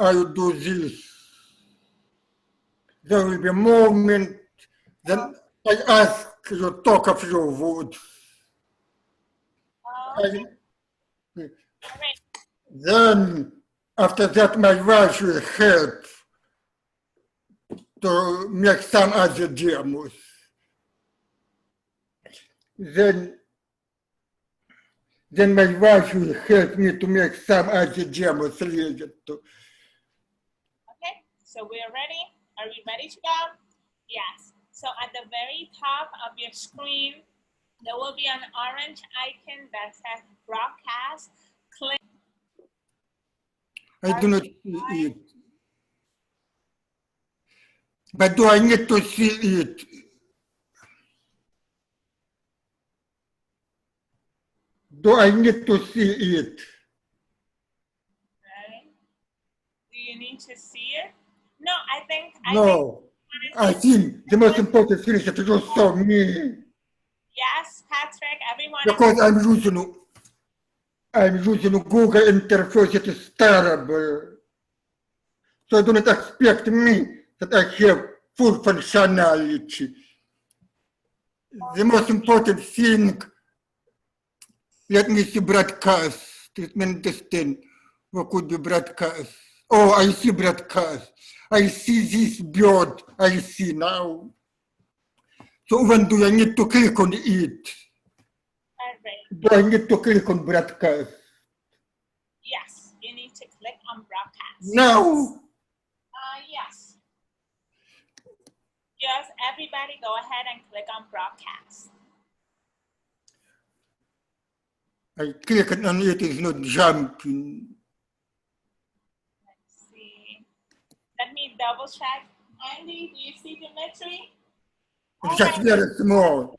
I do this. There will be a moment then I ask you to talk a few words. Okay. All right. Then, after that, my wife will help to make some other demos. Then my wife will help me to make some other demos related to. Okay, so we're ready. Are we ready to go? Yes. So at the very top of your screen, there will be an orange icon that says broadcast. Click. I do not see it. But do I need to see it? Do I need to see it? Okay. Do you need to see it? No, I think. No. I think the most important thing is that you saw me. Yes, Patrick, everyone. Because I'm using Google interface, it is terrible. So do not expect me that I have full functionality. The most important thing, let me see broadcast. Let me understand what could be broadcast. Oh, I see broadcast. I see this bird. I see now. So when do I need to click on it? Do I need to click on broadcast? Yes, you need to click on broadcast. Now. Yes. Just everybody go ahead and click on broadcast. I click on it, it's not jumping. Let's see. Let me double check. Andy, do you see Dimitri? It's just very small. Good.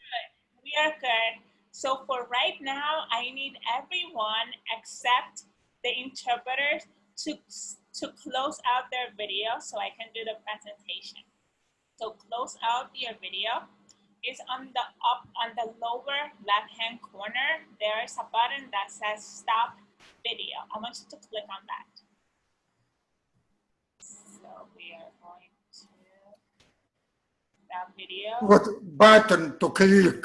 We are good. So for right now, I need everyone except the interpreters to close out their video so I can do the presentation. So close out your video. Is on the lower left-hand corner, there is a button that says stop video. I want you to click on that. So we are going to stop video. What button to click?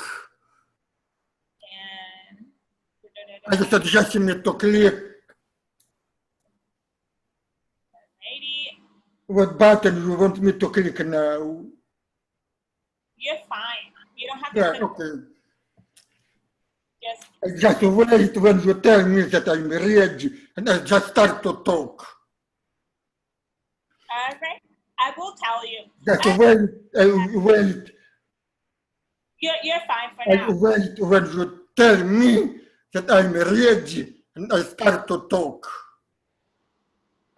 And Are you suggesting me to click? Alrighty. What button you want me to click now? You're fine. You don't have to click. Okay. Just wait when you tell me that I'm ready and I just start to talk. Alright. I will tell you. Wait. You're fine for now. Wait when you tell me that I'm ready and I start to talk.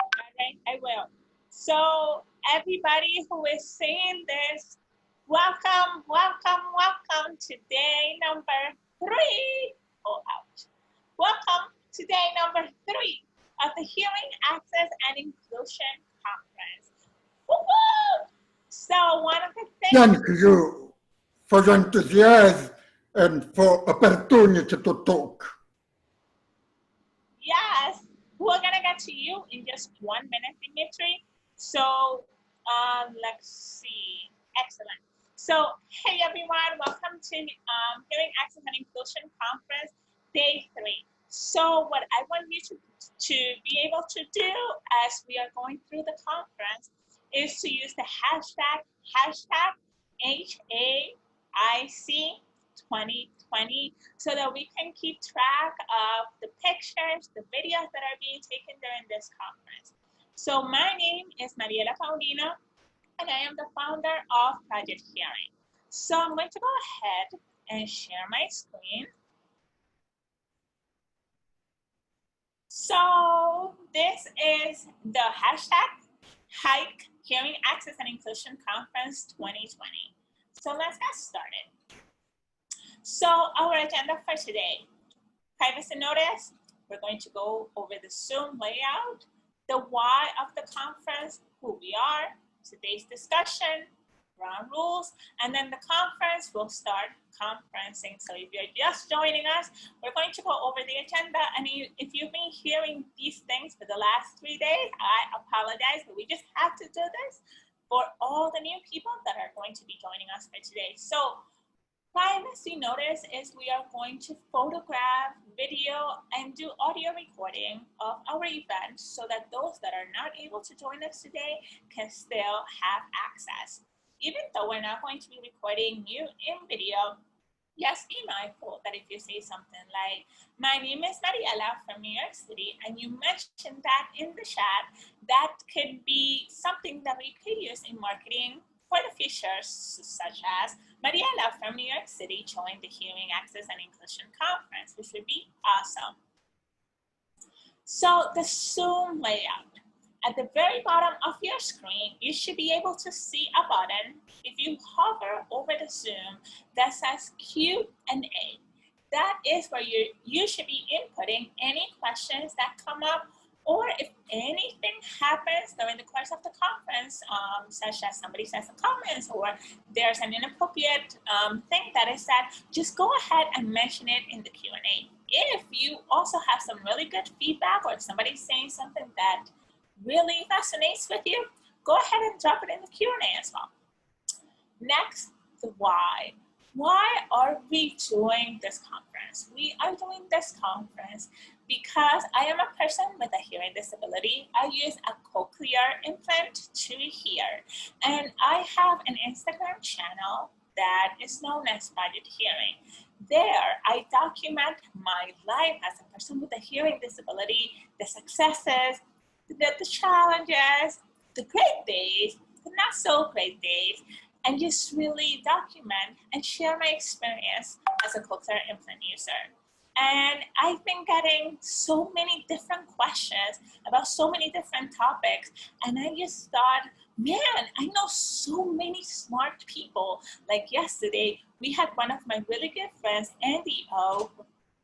Alright, I will. So everybody who is seeing this, welcome, welcome, welcome to day number 3. Oh, ouch. Welcome to day number 3 of the Hearing Access and Inclusion Conference. Woo-hoo! So one of the things— Thank you for your enthusiasm and for opportunity to talk. Yes, we're gonna get to you in just 1 minute, Dimitri. So let's see. Excellent. So, hey everyone, welcome to Hearing Access and Inclusion Conference, Day 3. So what I want you to be able to do as we are going through the conference is to use the hashtag HAIC2020 so that we can keep track of the pictures, the videos that are being taken during this conference. So my name is Mariella Paulino, and I am the founder of Project Hearing. So I'm going to go ahead and share my screen. So this is the hashtag HAIC Hearing Access and Inclusion Conference 2020. So let's get started. So our agenda for today: privacy notice. We're going to go over the Zoom layout, the why of the conference, who we are, today's discussion, ground rules, and then the conference will start conferencing. So if you're just joining us, we're going to go over the agenda. And if you've been hearing these things for the last 3 days, I apologize, but we just have to do this for all the new people that are going to be joining us for today. So privacy notice is we are going to photograph, video, and do audio recording of our event so that those that are not able to join us today can still have access. Even though we're not going to be recording you in video, just be mindful that if you say something like, my name is Mariella from New York City, and you mentioned that in the chat, that could be something that we could use in marketing for the future, such as Mariella from New York City joined the Hearing Access and Inclusion Conference, which would be awesome. So the Zoom layout. At the very bottom of your screen, you should be able to see a button. If you hover over the Zoom that says Q&A, that is where you should be inputting any questions that come up, or if anything happens during the course of the conference, such as somebody says a comment or there's an inappropriate thing that is said, just go ahead and mention it in the Q&A. If you also have some really good feedback or somebody's saying something that really resonates with you, go ahead and drop it in the Q&A as well. Next, the why. Why are we doing this conference? We are doing this conference because I am a person with a hearing disability. I use a cochlear implant to hear, and I have an Instagram channel that is known as Project Hearing. There, I document my life as a person with a hearing disability, the successes, the challenges, the great days, the not so great days, and just really document and share my experience as a cochlear implant user. And I've been getting so many different questions about so many different topics, and I just thought, man, I know so many smart people. Like yesterday, we had one of my really good friends, Andy O,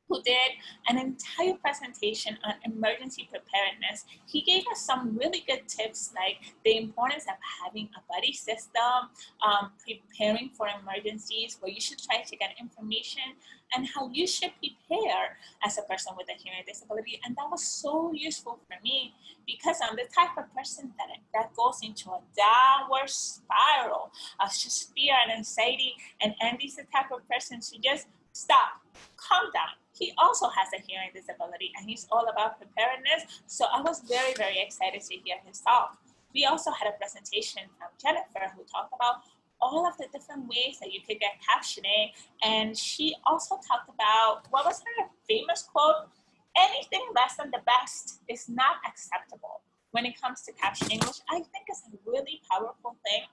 who did an entire presentation on emergency preparedness. He gave us some really good tips, like the importance of having a buddy system, preparing for emergencies, where you should try to get information, and how you should prepare as a person with a hearing disability. And that was so useful for me because I'm the type of person that goes into a downward spiral of just fear and anxiety. And Andy's the type of person to just stop, calm down. He also has a hearing disability, and he's all about preparedness. So I was very, very excited to hear his talk. We also had a presentation from Jennifer, who talked about all of the different ways that you could get captioning. And she also talked about, what was her famous quote? Anything less than the best is not acceptable when it comes to captioning, which I think is a really powerful thing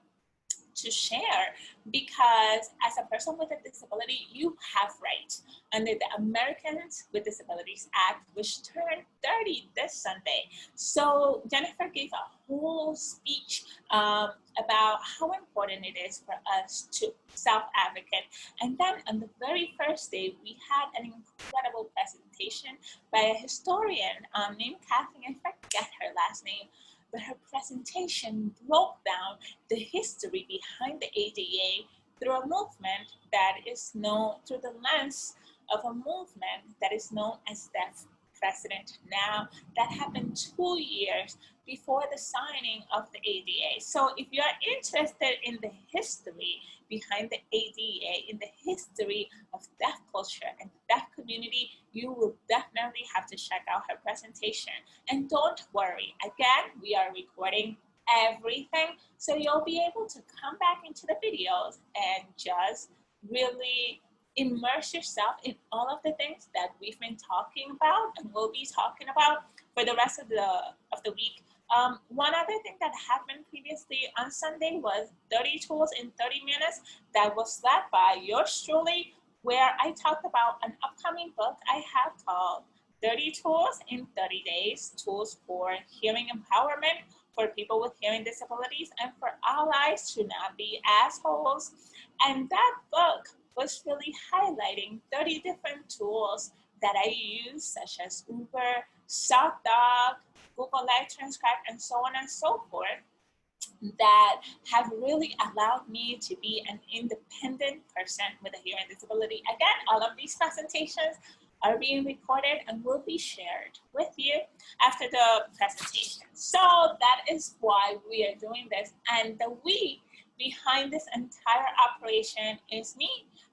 to share, because as a person with a disability, you have rights under the Americans with Disabilities Act, which turned 30 this Sunday. So Jennifer gave a whole speech about how important it is for us to self-advocate. And then on the very first day, we had an incredible presentation by a historian named Kathleen, I forget her last name, but her presentation broke down the history behind the ADA through a movement that is known, through the lens of a movement that is known as Deaf President Now, that happened 2 years before the signing of the ADA. So if you are interested in the history behind the ADA, in the history of deaf culture and the deaf community, you will definitely have to check out her presentation. And don't worry, again, we are recording everything, so you'll be able to come back into the videos and just really immerse yourself in all of the things that we've been talking about and we'll be talking about for the rest of the week. One other thing that happened previously on Sunday was 30 tools in 30 minutes that was led by yours truly, where I talked about an upcoming book I have called 30 Tools in 30 Days, Tools for Hearing Empowerment for people with hearing disabilities and for allies to not be assholes. And that book was really highlighting 30 different tools that I use, such as Uber, SockDog, Google Live Transcribe, and so on and so forth, that have really allowed me to be an independent person with a hearing disability. Again, all of these presentations are being recorded and will be shared with you after the presentation. So that is why we are doing this. And the we behind this entire operation is me,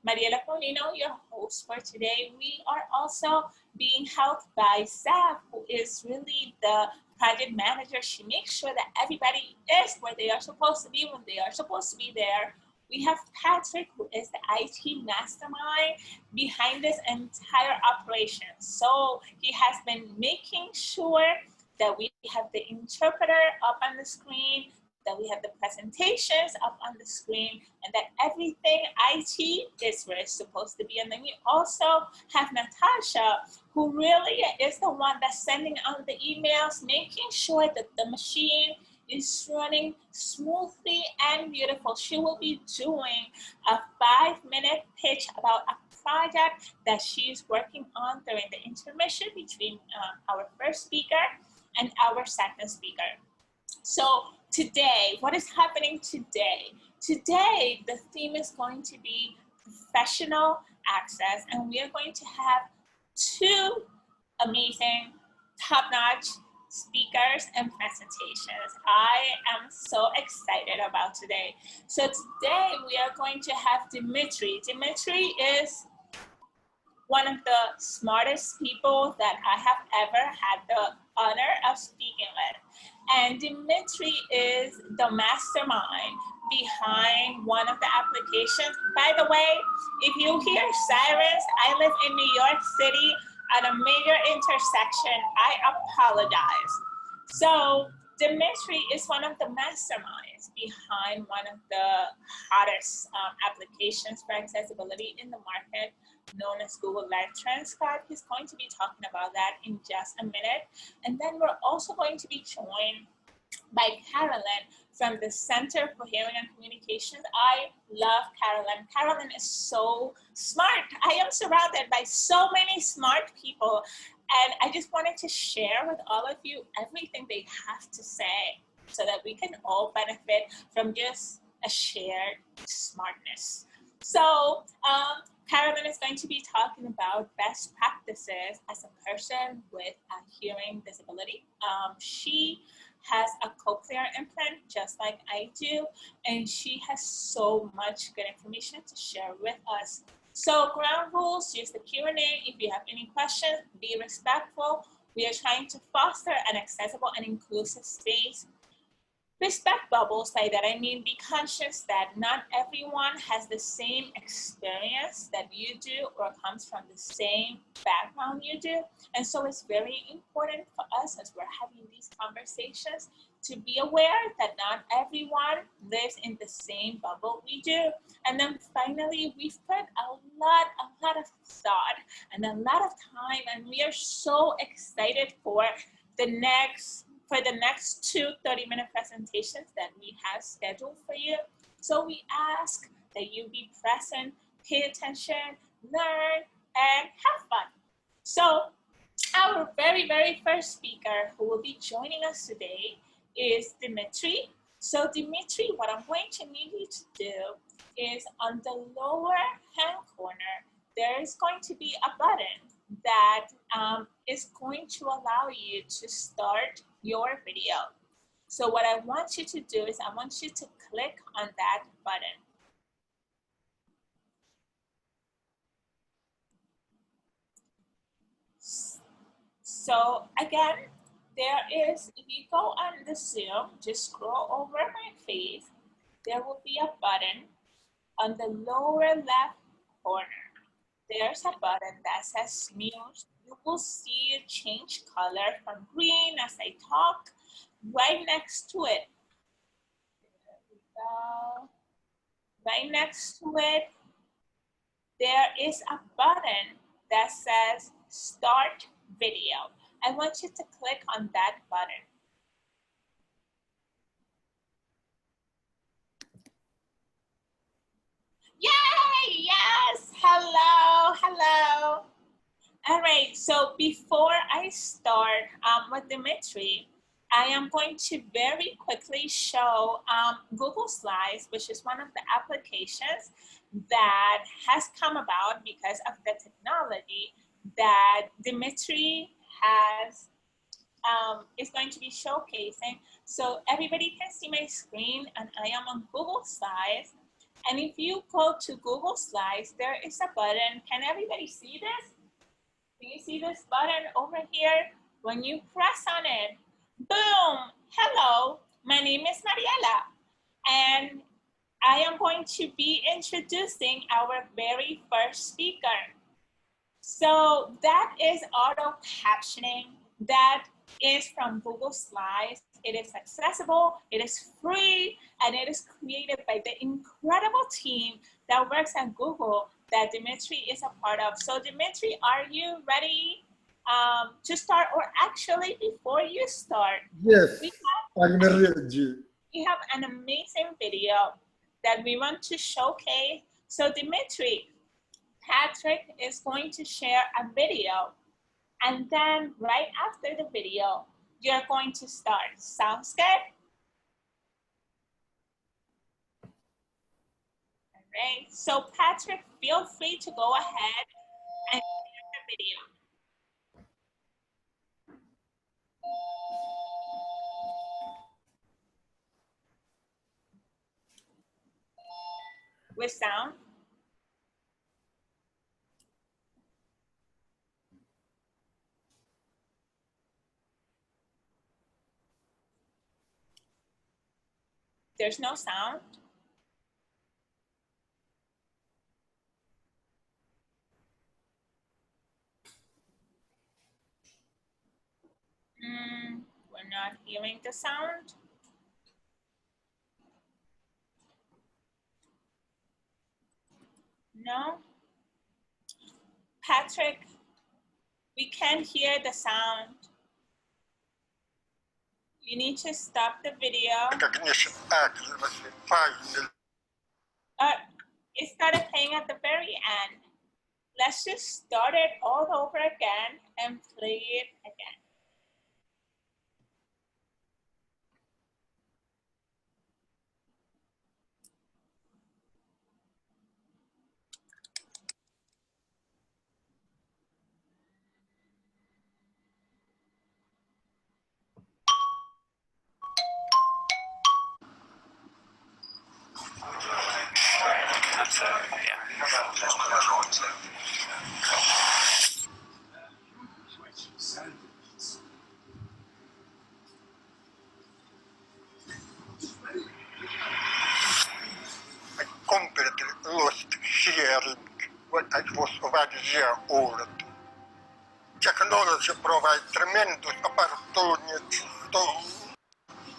Mariella Paulino, your host for today. We are also being helped by Sav, who is really the project manager. She makes sure that everybody is where they are supposed to be when they are supposed to be there. We have Patrick, who is the IT mastermind behind this entire operation. So he has been making sure that we have the interpreter up on the screen, that we have the presentations up on the screen, and that everything IT is where it's supposed to be. And then we also have Natasha, who really is the one that's sending out the emails, making sure that the machine is running smoothly and beautiful. She will be doing a 5-minute pitch about a project that she's working on during the intermission between our first speaker and our second speaker. So today, what is happening today? Today, the theme is going to be professional access, and we are going to have 2 amazing, top-notch speakers and presentations. I am so excited about today. So today we are going to have Dimitri. Dimitri is one of the smartest people that I have ever had the honor of speaking with. And Dimitri is the mastermind behind one of the applications. By the way, if you hear sirens, I live in New York City at a major intersection. I apologize. So Dimitri is one of the masterminds behind one of the hottest applications for accessibility in the market, known as Google Live Transcribe. He's going to be talking about that in just a minute. And then we're also going to be joined by Carolyn from the Center for Hearing and Communications. I love Carolyn. Carolyn is so smart. I am surrounded by so many smart people, and I just wanted to share with all of you everything they have to say so that we can all benefit from just a shared smartness. So Carolyn is going to be talking about best practices as a person with a hearing disability. She has a cochlear implant just like I do, and she has so much good information to share with us. So ground rules, use the Q&A. If you have any questions, be respectful. We are trying to foster an accessible and inclusive space. Respect bubbles. By that I mean be conscious that not everyone has the same experience that you do or comes from the same background you do. And so it's very important for us as we're having these conversations to be aware that not everyone lives in the same bubble we do. And then finally, we've put a lot of thought and a lot of time, and we are so excited for the next 2 30-minute presentations that we have scheduled for you. So we ask that you be present, pay attention, learn, and have fun. So our very first speaker who will be joining us today is Dimitri. So Dimitri, what I'm going to need you to do is on the lower hand corner, there is going to be a button that is going to allow you to start your video. So what I want you to do is I want you to click on that button. So again, there is, if you go on the Zoom, just scroll over my face, there will be a button on the lower left corner. There's a button that says mute. You will see it change color from green as I talk. Right next to it, there we go. Right next to it, there is a button that says start video. I want you to click on that button. Yay! Yes! Hello! All right, so before I start with Dimitri, I am going to very quickly show Google Slides, which is one of the applications that has come about because of the technology that Dimitri has is going to be showcasing. So everybody can see my screen, and I am on Google Slides. And if you go to Google Slides, there is a button. Can everybody see this? Can you see this button over here? When you press on it, boom, hello, my name is Mariella, and I am going to be introducing our very first speaker. So that is auto captioning. That is from Google Slides. It is accessible, it is free, and it is created by the incredible team that works at Google that Dimitri is a part of. So Dimitri, are you ready to start? Or actually, before you start, Yes, we I'm ready. have an amazing video that we want to showcase. So Dimitri, Patrick is going to share a video, and then right after the video, you're going to start. Sounds good? All right. So Patrick, feel free to go ahead and share the video. With sound. There's no sound. We're not hearing the sound. No. Patrick, we can't hear the sound. You need to stop the video. Recognition Act, final. It started playing at the very end. Let's just start it all over again and play it again. I completely lost hearing when I was 1 year old. Technology provides tremendous opportunities to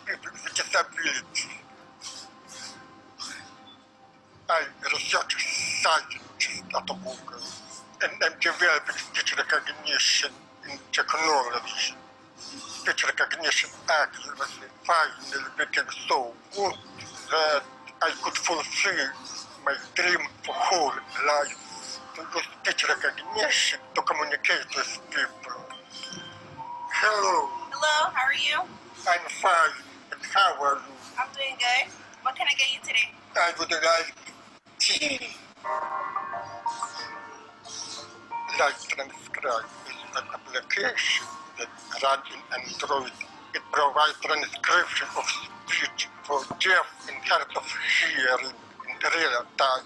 people with disabilities. I research scientist at Google, and I'm developing speech recognition in technology. Speech recognition accuracy finally became so good that I could fulfill my dream for whole life, to use speech recognition to communicate with people. Hello, Hello, how are you? I'm fine, and how are you? I'm doing good. What can I get you today? I would like tea. Like Transcribe is an application that runs in Android. It provides transcription of speech for deaf and hard of hearing in real time.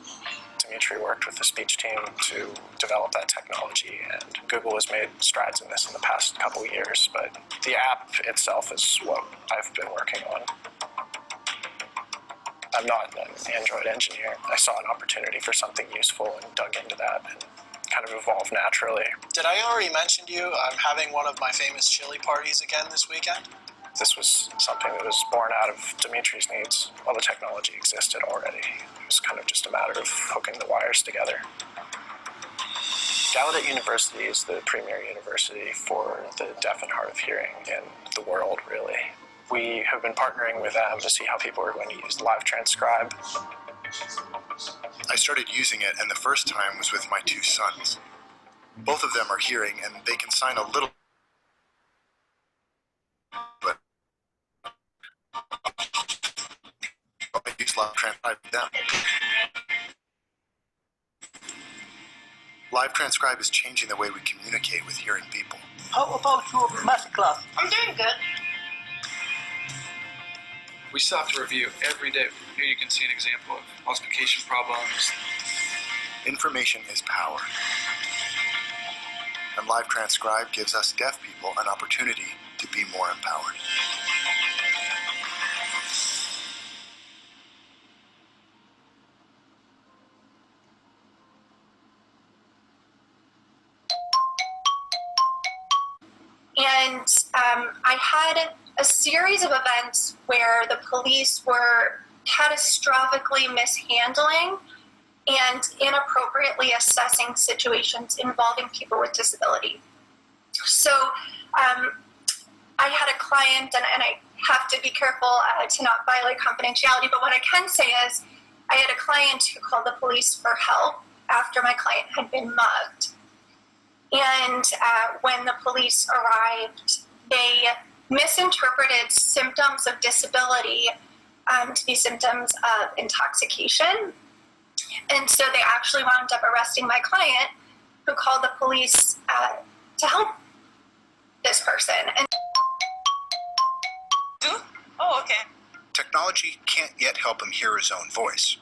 Dimitri worked with the speech team to develop that technology, and Google has made strides in this in the past couple of years, but the app itself is what I've been working on. I'm not an Android engineer. I saw an opportunity for something useful and dug into that and kind of evolved naturally. Did I already mention to you I'm having one of my famous chili parties again this weekend? This was something that was born out of Dimitri's needs. All the technology existed already. It was kind of just a matter of hooking the wires together. Gallaudet University is the premier university for the deaf and hard of hearing in the world, really. We have been partnering with them to see how people are going to use Live Transcribe. I started using it, and the first time was with my 2 sons. Both of them are hearing, and they can sign a little, but Live Transcribe is changing the way we communicate with hearing people. How about your math class? I'm doing good. We soft review every day. Here you can see an example of multiplication problems. Information is power. And Live Transcribe gives us deaf people an opportunity to be more empowered. And I had a series of events where the police were catastrophically mishandling and inappropriately assessing situations involving people with disability. So I had a client, and I have to be careful to not violate confidentiality, but what I can say is I had a client who called the police for help after my client had been mugged. And when the police arrived, they misinterpreted symptoms of disability to be symptoms of intoxication. And so they actually wound up arresting my client, who called the police to help this person. And Oh, okay. Technology can't yet help him hear his own voice.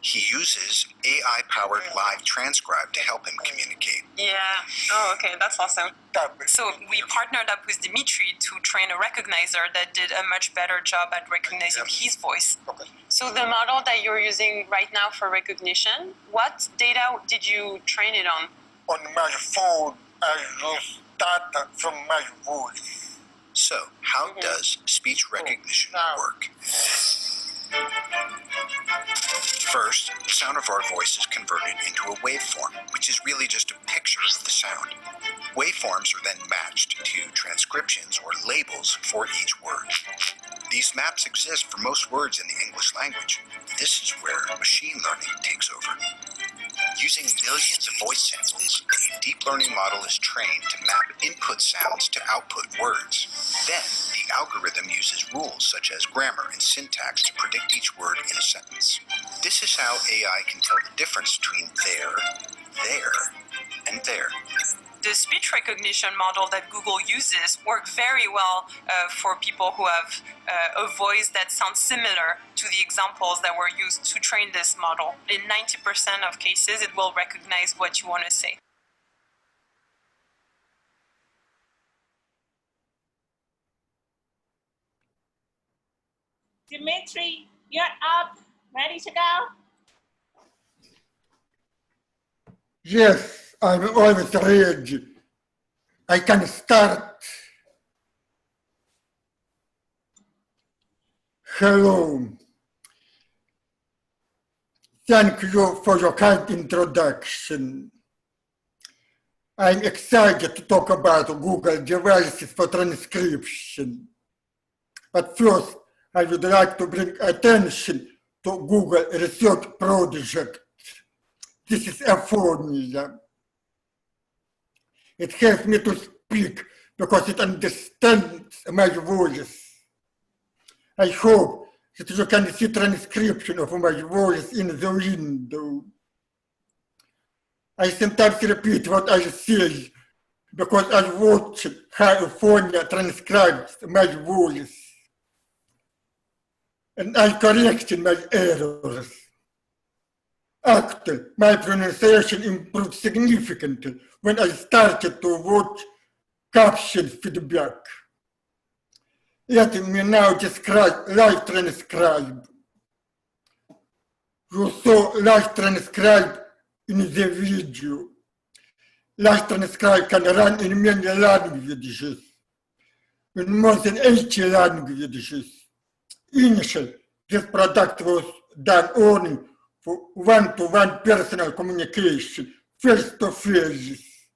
He uses AI-powered Live Transcribe to help him communicate. Yeah. Oh, okay. That's awesome. So we partnered up with Dimitri to train a recognizer that did a much better job at recognizing his voice. So the model that you're using right now for recognition, what data did you train it on? On my phone, I use data from my voice. So, how does speech recognition work? First, the sound of our voice is converted into a waveform, which is really just a picture of the sound. Waveforms are then matched to transcriptions or labels for each word. These maps exist for most words in the English language. This is where machine learning takes over. Using millions of voice samples, a deep learning model is trained to map input sounds to output words. Then, the algorithm uses rules such as grammar and syntax to predict each word in a sentence. This is how AI can tell the difference between there, and there. The speech recognition model that Google uses work very well for people who have a voice that sounds similar to the examples that were used to train this model. In 90% of cases, it will recognize what you want to say. Dimitri, you're up. Ready to go? Yes, I'm always ready. I can start. Hello. Thank you for your kind introduction. I'm excited to talk about Google devices for transcription. But first, I would like to bring attention to Google Research Project. This is a formula. It helps me to speak because it understands my voice. I hope that you can see transcription of my voice in the window. I sometimes repeat what I say because I watch how a phone transcribes my voice. And I correct my errors. Actually, my pronunciation improved significantly when I started to watch caption feedback. Let me now describe Live Transcribe. You saw Live Transcribe in the video. Live Transcribe can run in many languages, in more than 80 languages. Initially, this product was done only for one-to-one personal communication, face-to-face.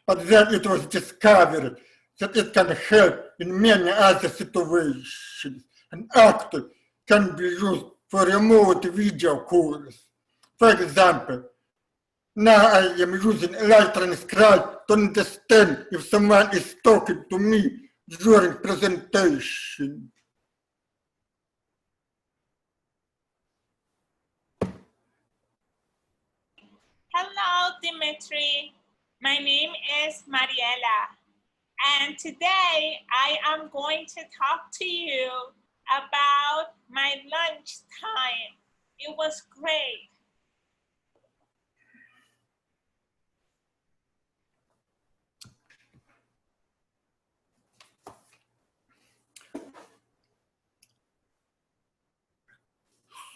But then it was discovered that it can help in many other situations and actually can be used for remote video calls. For example, now I am using Live Transcribe to understand if someone is talking to me during presentation. Hello, Dimitri. Dimitri. My name is Mariella. And today I am going to talk to you about my lunch time. It was great.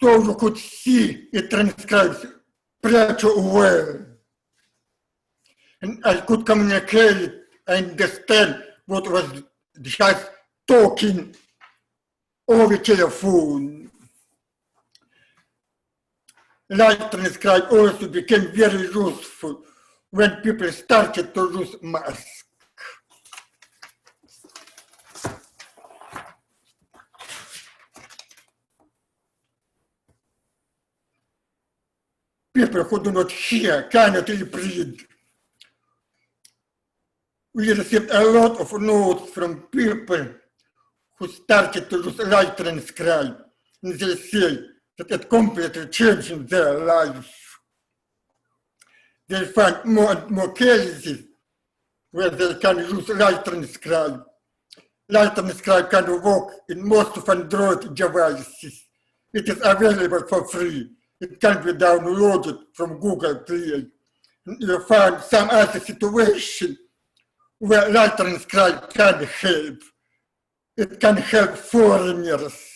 So you could see it transcribes pretty well. And I could communicate and understand what was just talking over telephone. Live transcribe also became very useful when people started to use masks. People who do not hear cannot read. We received a lot of notes from people who started to use live transcribe, and they say that it completely changed their lives. They find more and more cases where they can use live transcribe. Live transcribe can work in most of Android devices. It is available for free. It can be downloaded from Google Play. You find some other situation where live transcribe can help. It can help foreigners.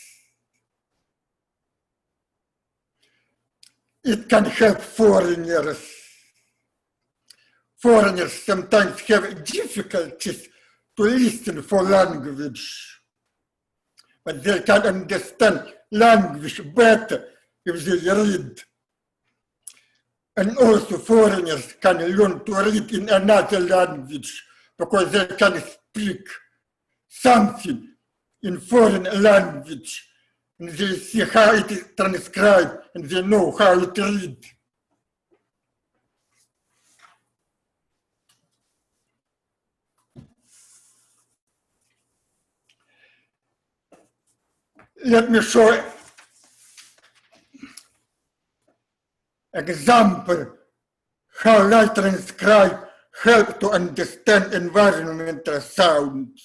It can help foreigners. Foreigners sometimes have difficulties to listen for language, but they can understand language better if they read. And also foreigners can learn to read in another language because they can speak something in foreign language, and they see how it is transcribed and they know how it reads. Let me show example how live transcribe help to understand environmental sounds.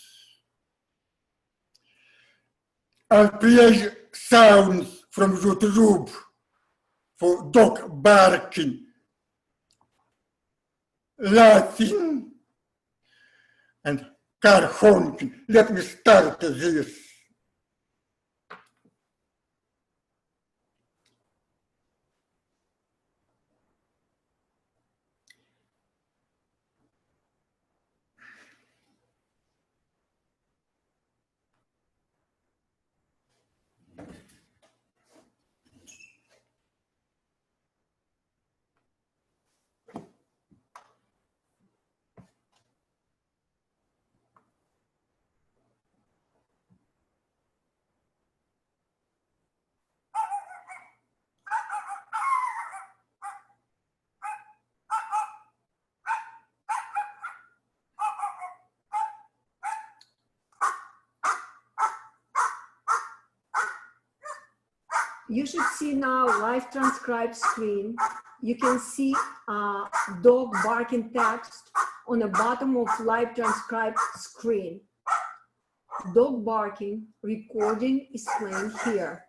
I'll play sounds from YouTube for dog barking, laughing, and car honking. Let me start this. You should see now live transcribe screen. You can see dog barking text on the bottom of live transcribe screen. Dog barking recording is playing here.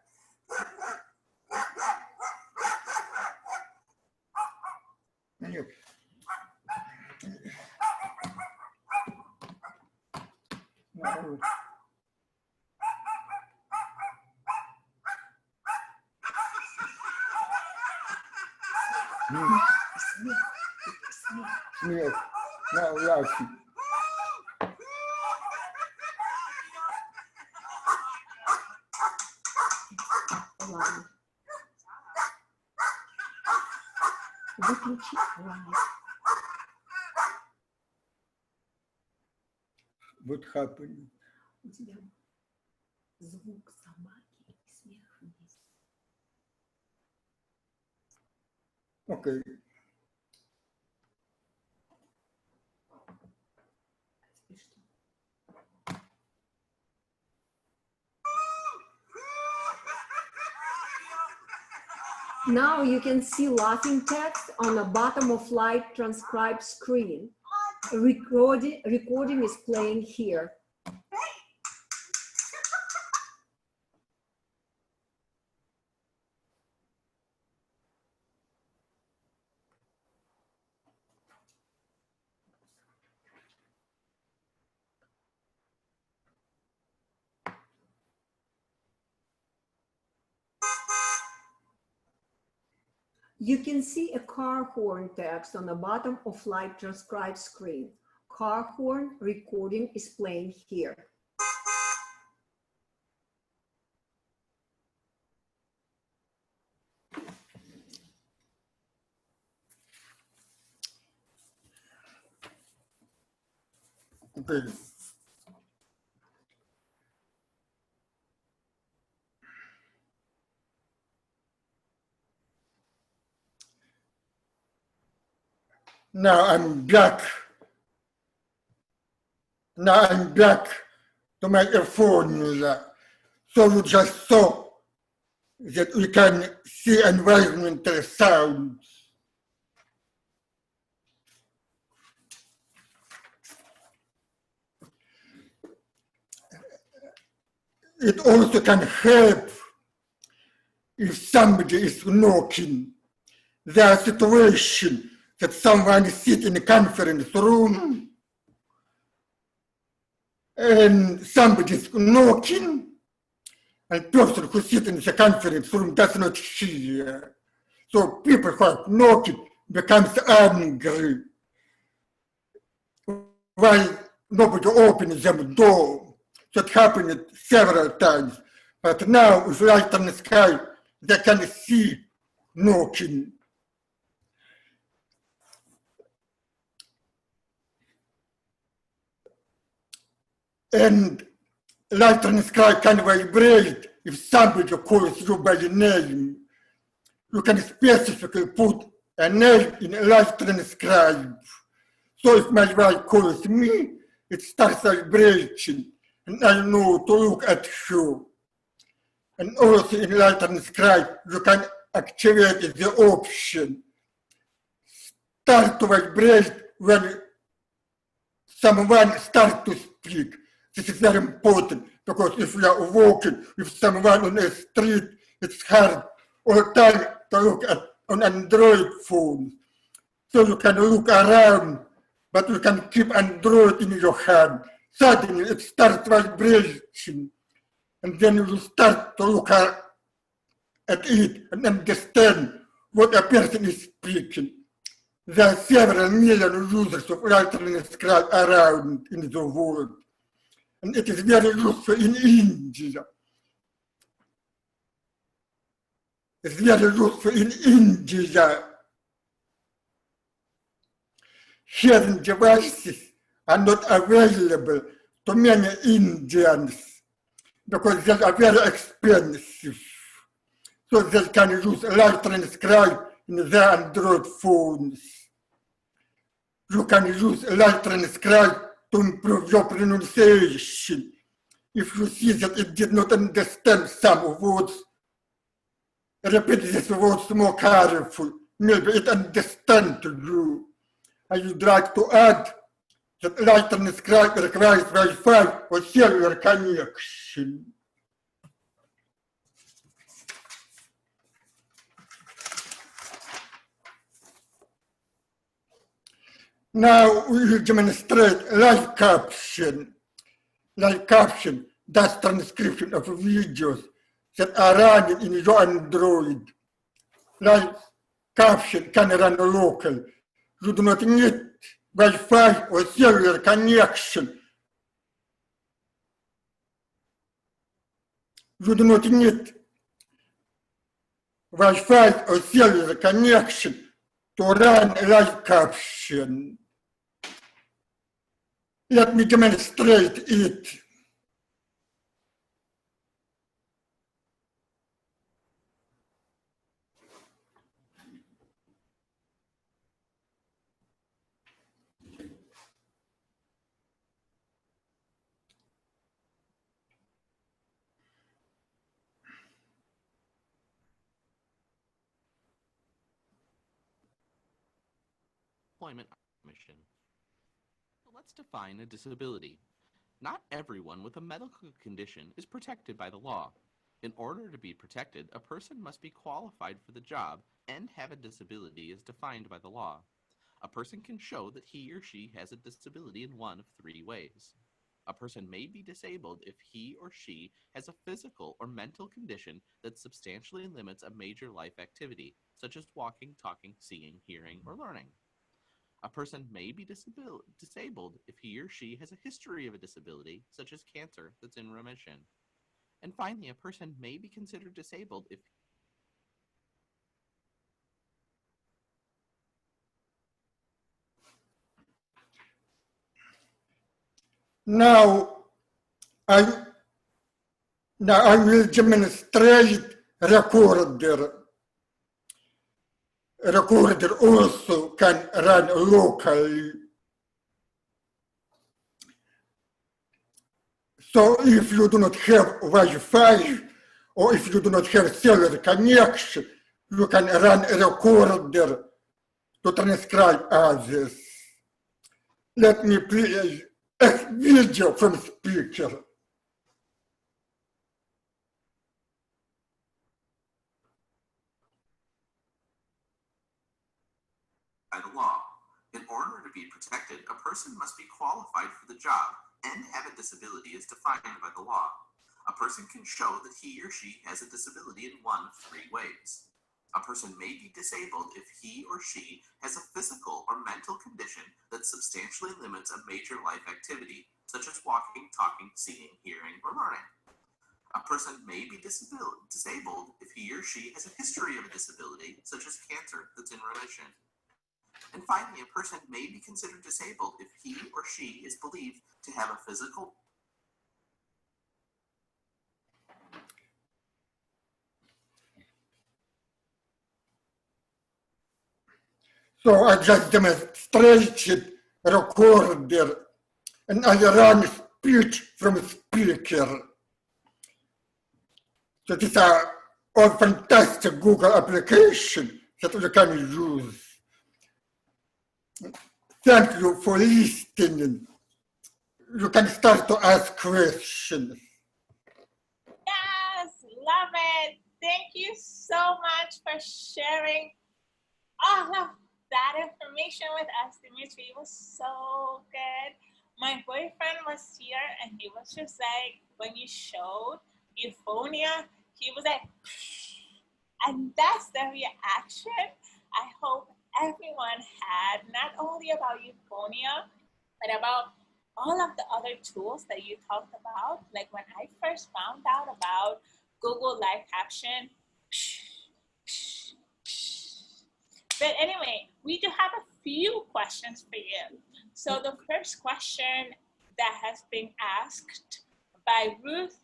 Смех, now laughing. Выключи лайв. What happened? У тебя звук собаки и смех вместе. Okay. Now you can see laughing text on the bottom of live transcribed screen. Recording is playing here. You can see a car horn text on the bottom of live transcribed screen. Car horn recording is playing here. Okay. Now I'm back. Now I'm back to my formula. So you just saw that we can see environmental sounds. It also can help if somebody is knocking. There are situations that someone sits in a conference room and somebody is knocking, and the person who sits in the conference room does not hear. So people who are knocking becomes angry. Why nobody opens them door? That happened several times. But now with light on the sky, they can see knocking. And light on the sky can vibrate if somebody calls you by your name. You can specifically put a name in a light transcribe. So if my wife calls me, it starts vibrating, and I know to look at her. And also in light transcribe, you can activate the option. Start to vibrate when someone starts to speak. This is very important because if you are walking with someone on the street, it's hard all the time to look at on Android phones. So you can look around, but you can keep Android in your hand. Suddenly it starts vibrating, and then you start to look at it and understand what a person is speaking. There are several million users of light transcribe around in the world, and it is very useful in India. It's very useful in India. Hearing devices are not available to many Indians because they are very expensive. So they can use light transcribe in their Android phones. You can use light transcribe to improve your pronunciation. If you see that it did not understand some words, repeat these words more carefully. Maybe it understands you. I would like to add that light transcribe requires Wi-Fi or cellular connection. Now we will demonstrate live caption. Live caption does transcription of videos that are running in your Android. Live caption can run local. You do not need Wi-Fi or cellular connection. You do not need Wi-Fi or cellular connection to run a live caption. Let me demonstrate it. Employment Commission. Let's define a disability. Not everyone with a medical condition is protected by the law. In order to be protected, a person must be qualified for the job and have a disability as defined by the law. A person can show that he or she has a disability in one of three ways. A person may be disabled if he or she has a physical or mental condition that substantially limits a major life activity, such as walking, talking, seeing, hearing, or learning. A person may be disabled if he or she has a history of a disability, such as cancer, that's in remission. And finally, a person may be considered disabled if Now I will demonstrate recorder. Recorder also can run locally. So if you do not have Wi-Fi or if you do not have cellular connection, you can run a recorder to transcribe others. Let me play a video from speaker. By the law. In order to be protected, a person must be qualified for the job and have a disability as defined by the law. A person can show that he or she has a disability in one of three ways. A person may be disabled if he or she has a physical or mental condition that substantially limits a major life activity, such as walking, talking, seeing, hearing, or learning. A person may be disabled if he or she has a history of a disability, such as cancer, that's in remission. And finally, a person may be considered disabled if he or she is believed to have a physical. So I just demonstrated recorder and I run speech from speaker. So these are all fantastic Google applications that we can use. Thank you for listening. You can start to ask questions. Yes, love it. Thank you so much for sharing all of that information with us, Dimitri. It was so good. My boyfriend was here and he was just like, when you showed euphonia, he was like, and that's the reaction I hope everyone had, not only about euphonia, but about all of the other tools that you talked about. Like when I first found out about Google Live Caption, but anyway, we do have a few questions for you. So the first question that has been asked by Ruth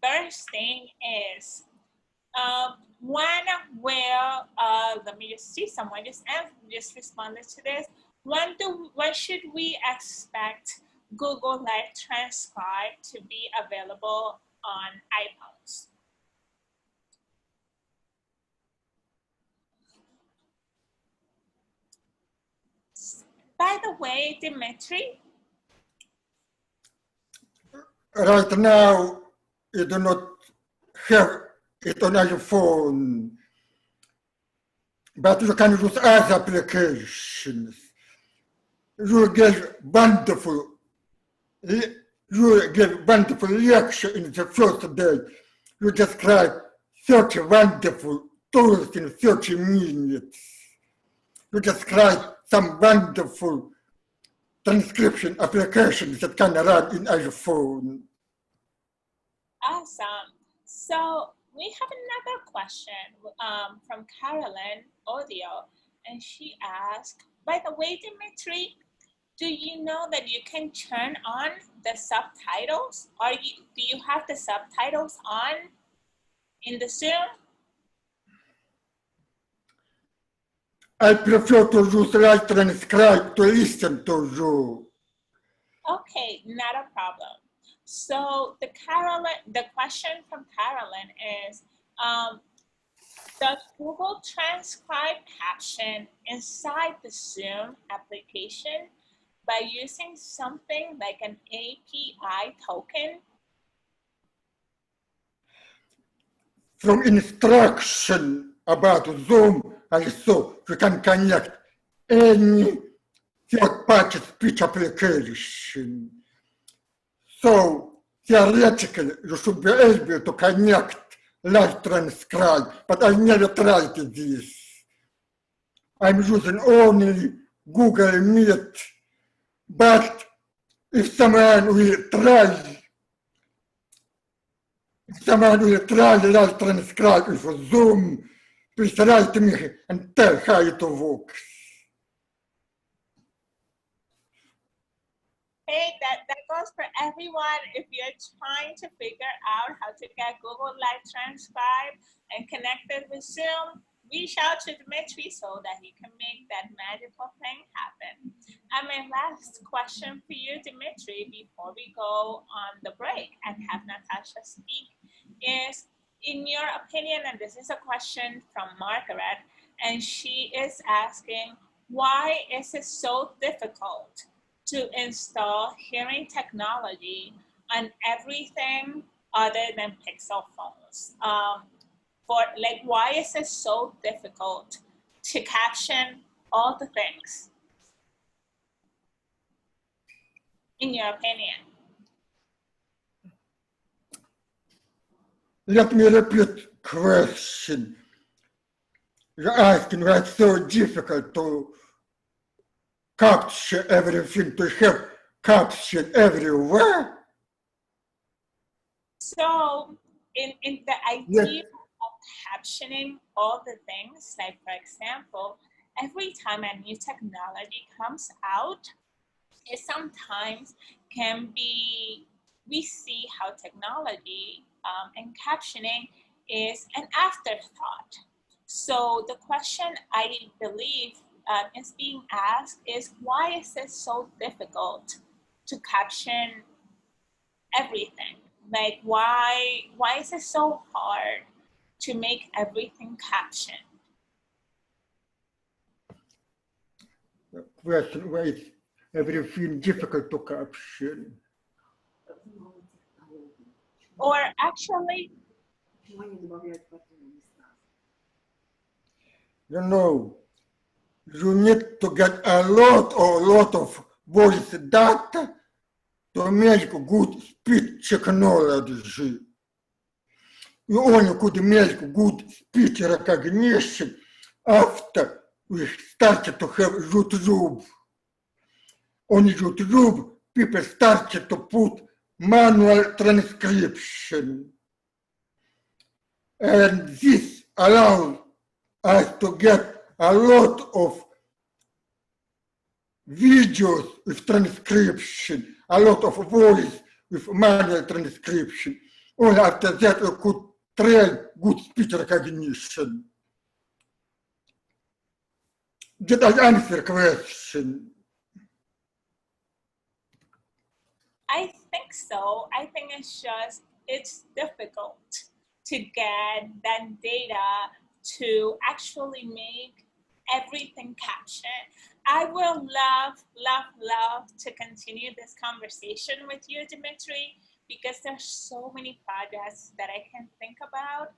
Bernstein is, when will, let me just see, someone just responded to this. When should we expect Google Live Transcribe to be available on iPhones? By the way, Dimitri? Right now, you do not have it on your phone, but you can use other applications. You give wonderful lecture in the first day. You describe 30 wonderful tools in 30 minutes. You describe some wonderful transcription applications that can run in your phone. Awesome. So we have another question from Carolyn Audio, and she asked, by the way, Dimitri, do you know that you can turn on the subtitles? Do you have the subtitles on in the Zoom? I prefer to use Live Transcribe to listen to you. Okay, not a problem. So the question from Carolyn is, Does Google transcribe caption inside the Zoom application by using something like an API token? From instruction about Zoom, also you can connect any third-party speech application. So theoretically, you should be able to connect live transcribe, but I never tried this. I'm using only Google Meet, but if someone will try live transcribe with Zoom, please write me and tell how it works. Hey, that goes for everyone. If you're trying to figure out how to get Google Live Transcribe and connect it with Zoom, reach out to Dimitri so that he can make that magical thing happen. And my last question for you, Dimitri, before we go on the break and have Natasha speak is, in your opinion, and this is a question from Margaret, and she is asking, why is it so difficult to install hearing technology on everything other than Pixel phones? Why is it so difficult to caption all the things, in your opinion? Let me repeat question. You're asking why it's so difficult to capture everything, to have caption everywhere? So in the idea of captioning all the things, like for example, every time a new technology comes out, it sometimes can be, we see how technology and captioning is an afterthought. So the question I believe is being asked is, why is it so difficult to caption everything? Like, why is it so hard to make everything captioned? Question, why is everything difficult to caption? Or actually, You know, you need to get a lot of voice data to make good speech technology. You only could make good speech recognition after we started to have YouTube. On YouTube, people started to put manual transcription. And this allows us to get a lot of videos with transcription, a lot of voice with manual transcription. Only after that we could train good speech recognition. Did I answer the question? I think so. I think it's difficult to get that data to actually make everything caption. I will love to continue this conversation with you, Dimitri, because there's so many projects that I can think about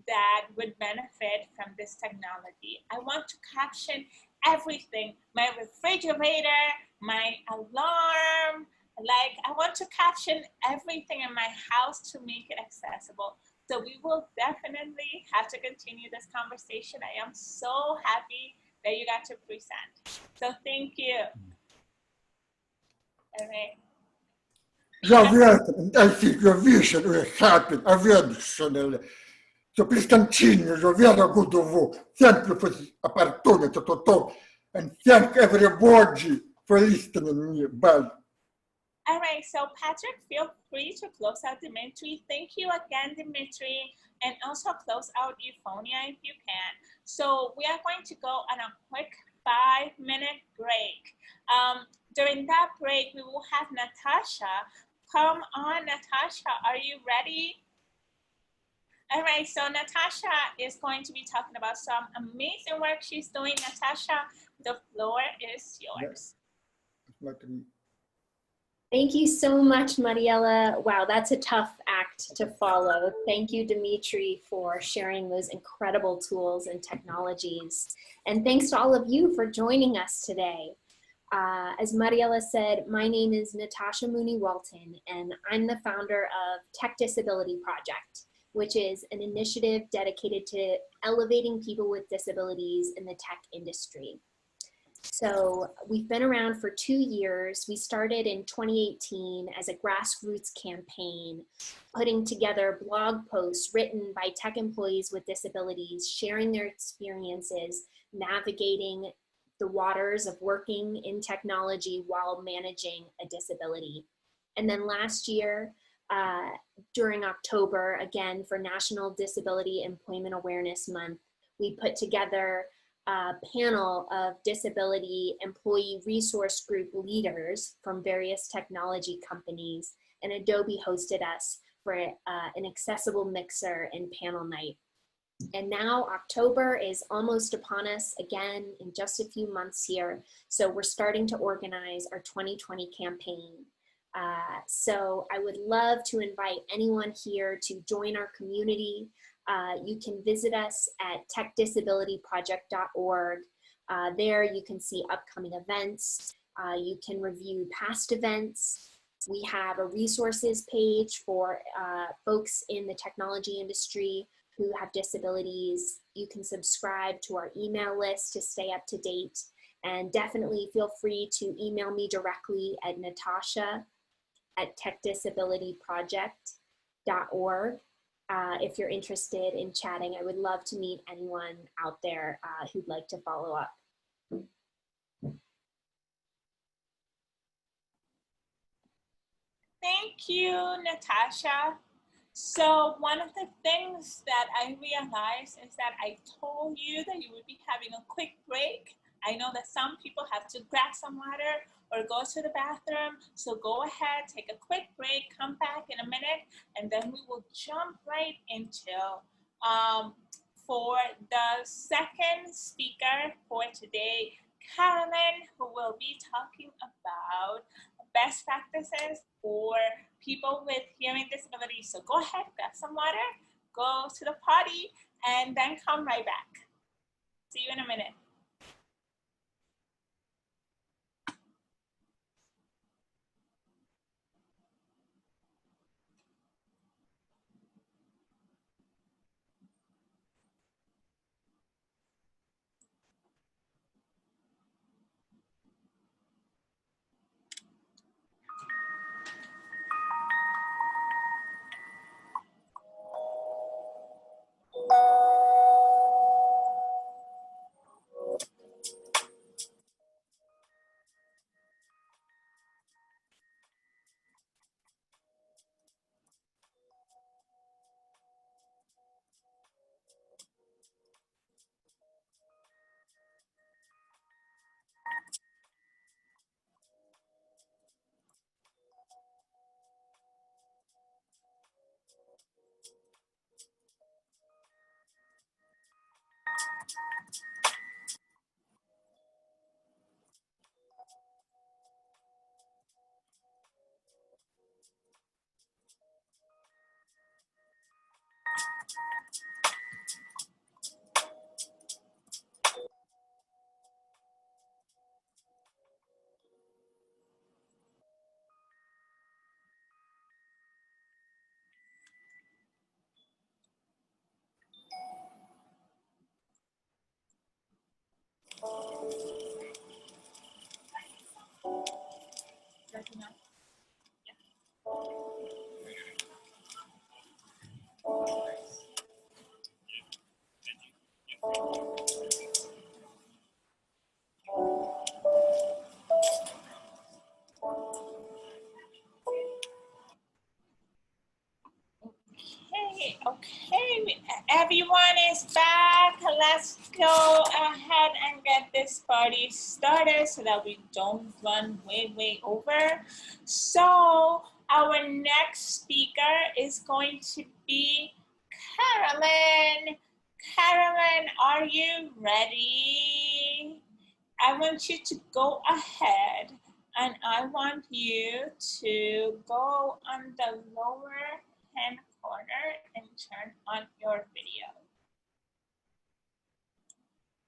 that would benefit from this technology. I want to caption everything, my refrigerator, my alarm, like I want to caption everything in my house to make it accessible. So we will definitely have to continue this conversation. I am so happy that you got to present. So thank you. All right. You're welcome, and I think your vision will happen eventually. So please continue your very good work. Thank you for the opportunity to talk, and thank everybody for listening me. Bye. All right, so Patrick, feel free to close out Dimitri. Thank you again, Dimitri, and also close out Euphonia if you can. So we are going to go on a quick 5-minute break. During that break, we will have Natasha. Come on, Natasha, are you ready? All right, so Natasha is going to be talking about some amazing work she's doing. Natasha, the floor is yours. Thank you so much, Mariella. Wow, that's a tough act to follow. Thank you, Dimitri, for sharing those incredible tools and technologies. And thanks to all of you for joining us today. As Mariella said, my name is Natasha Mooney-Walton, and I'm the founder of Tech Disability Project, which is an initiative dedicated to elevating people with disabilities in the tech industry. So we've been around for 2 years. We started in 2018 as a grassroots campaign, putting together blog posts written by tech employees with disabilities, sharing their experiences, navigating the waters of working in technology while managing a disability. And then last year, during October, again, for National Disability Employment Awareness Month, we put together a panel of disability employee resource group leaders from various technology companies, and Adobe hosted us for an accessible mixer and panel night. And now October is almost upon us again in just a few months here. So we're starting to organize our 2020 campaign. So I would love to invite anyone here to join our community. You can visit us at techdisabilityproject.org. There you can see upcoming events. You can review past events. We have a resources page for folks in the technology industry who have disabilities. You can subscribe to our email list to stay up to date. And definitely feel free to email me directly at natasha@techdisabilityproject.org. If you're interested in chatting, I would love to meet anyone out there who'd like to follow up. Thank you, Natasha. So one of the things that I realized is that I told you that you would be having a quick break. I know that some people have to grab some water or go to the bathroom. So go ahead, take a quick break, come back in a minute, and then we will jump right into for the second speaker for today, Carolyn, who will be talking about best practices for people with hearing disabilities. So go ahead, grab some water, go to the potty, and then come right back. See you in a minute. Okay, everyone is back. Let's go ahead and get this party started so that we don't run way over. So our next speaker is going to be Carolyn. Carolyn, are you ready? I want you to go ahead and I want you to go on the lower hand corner and turn on your video.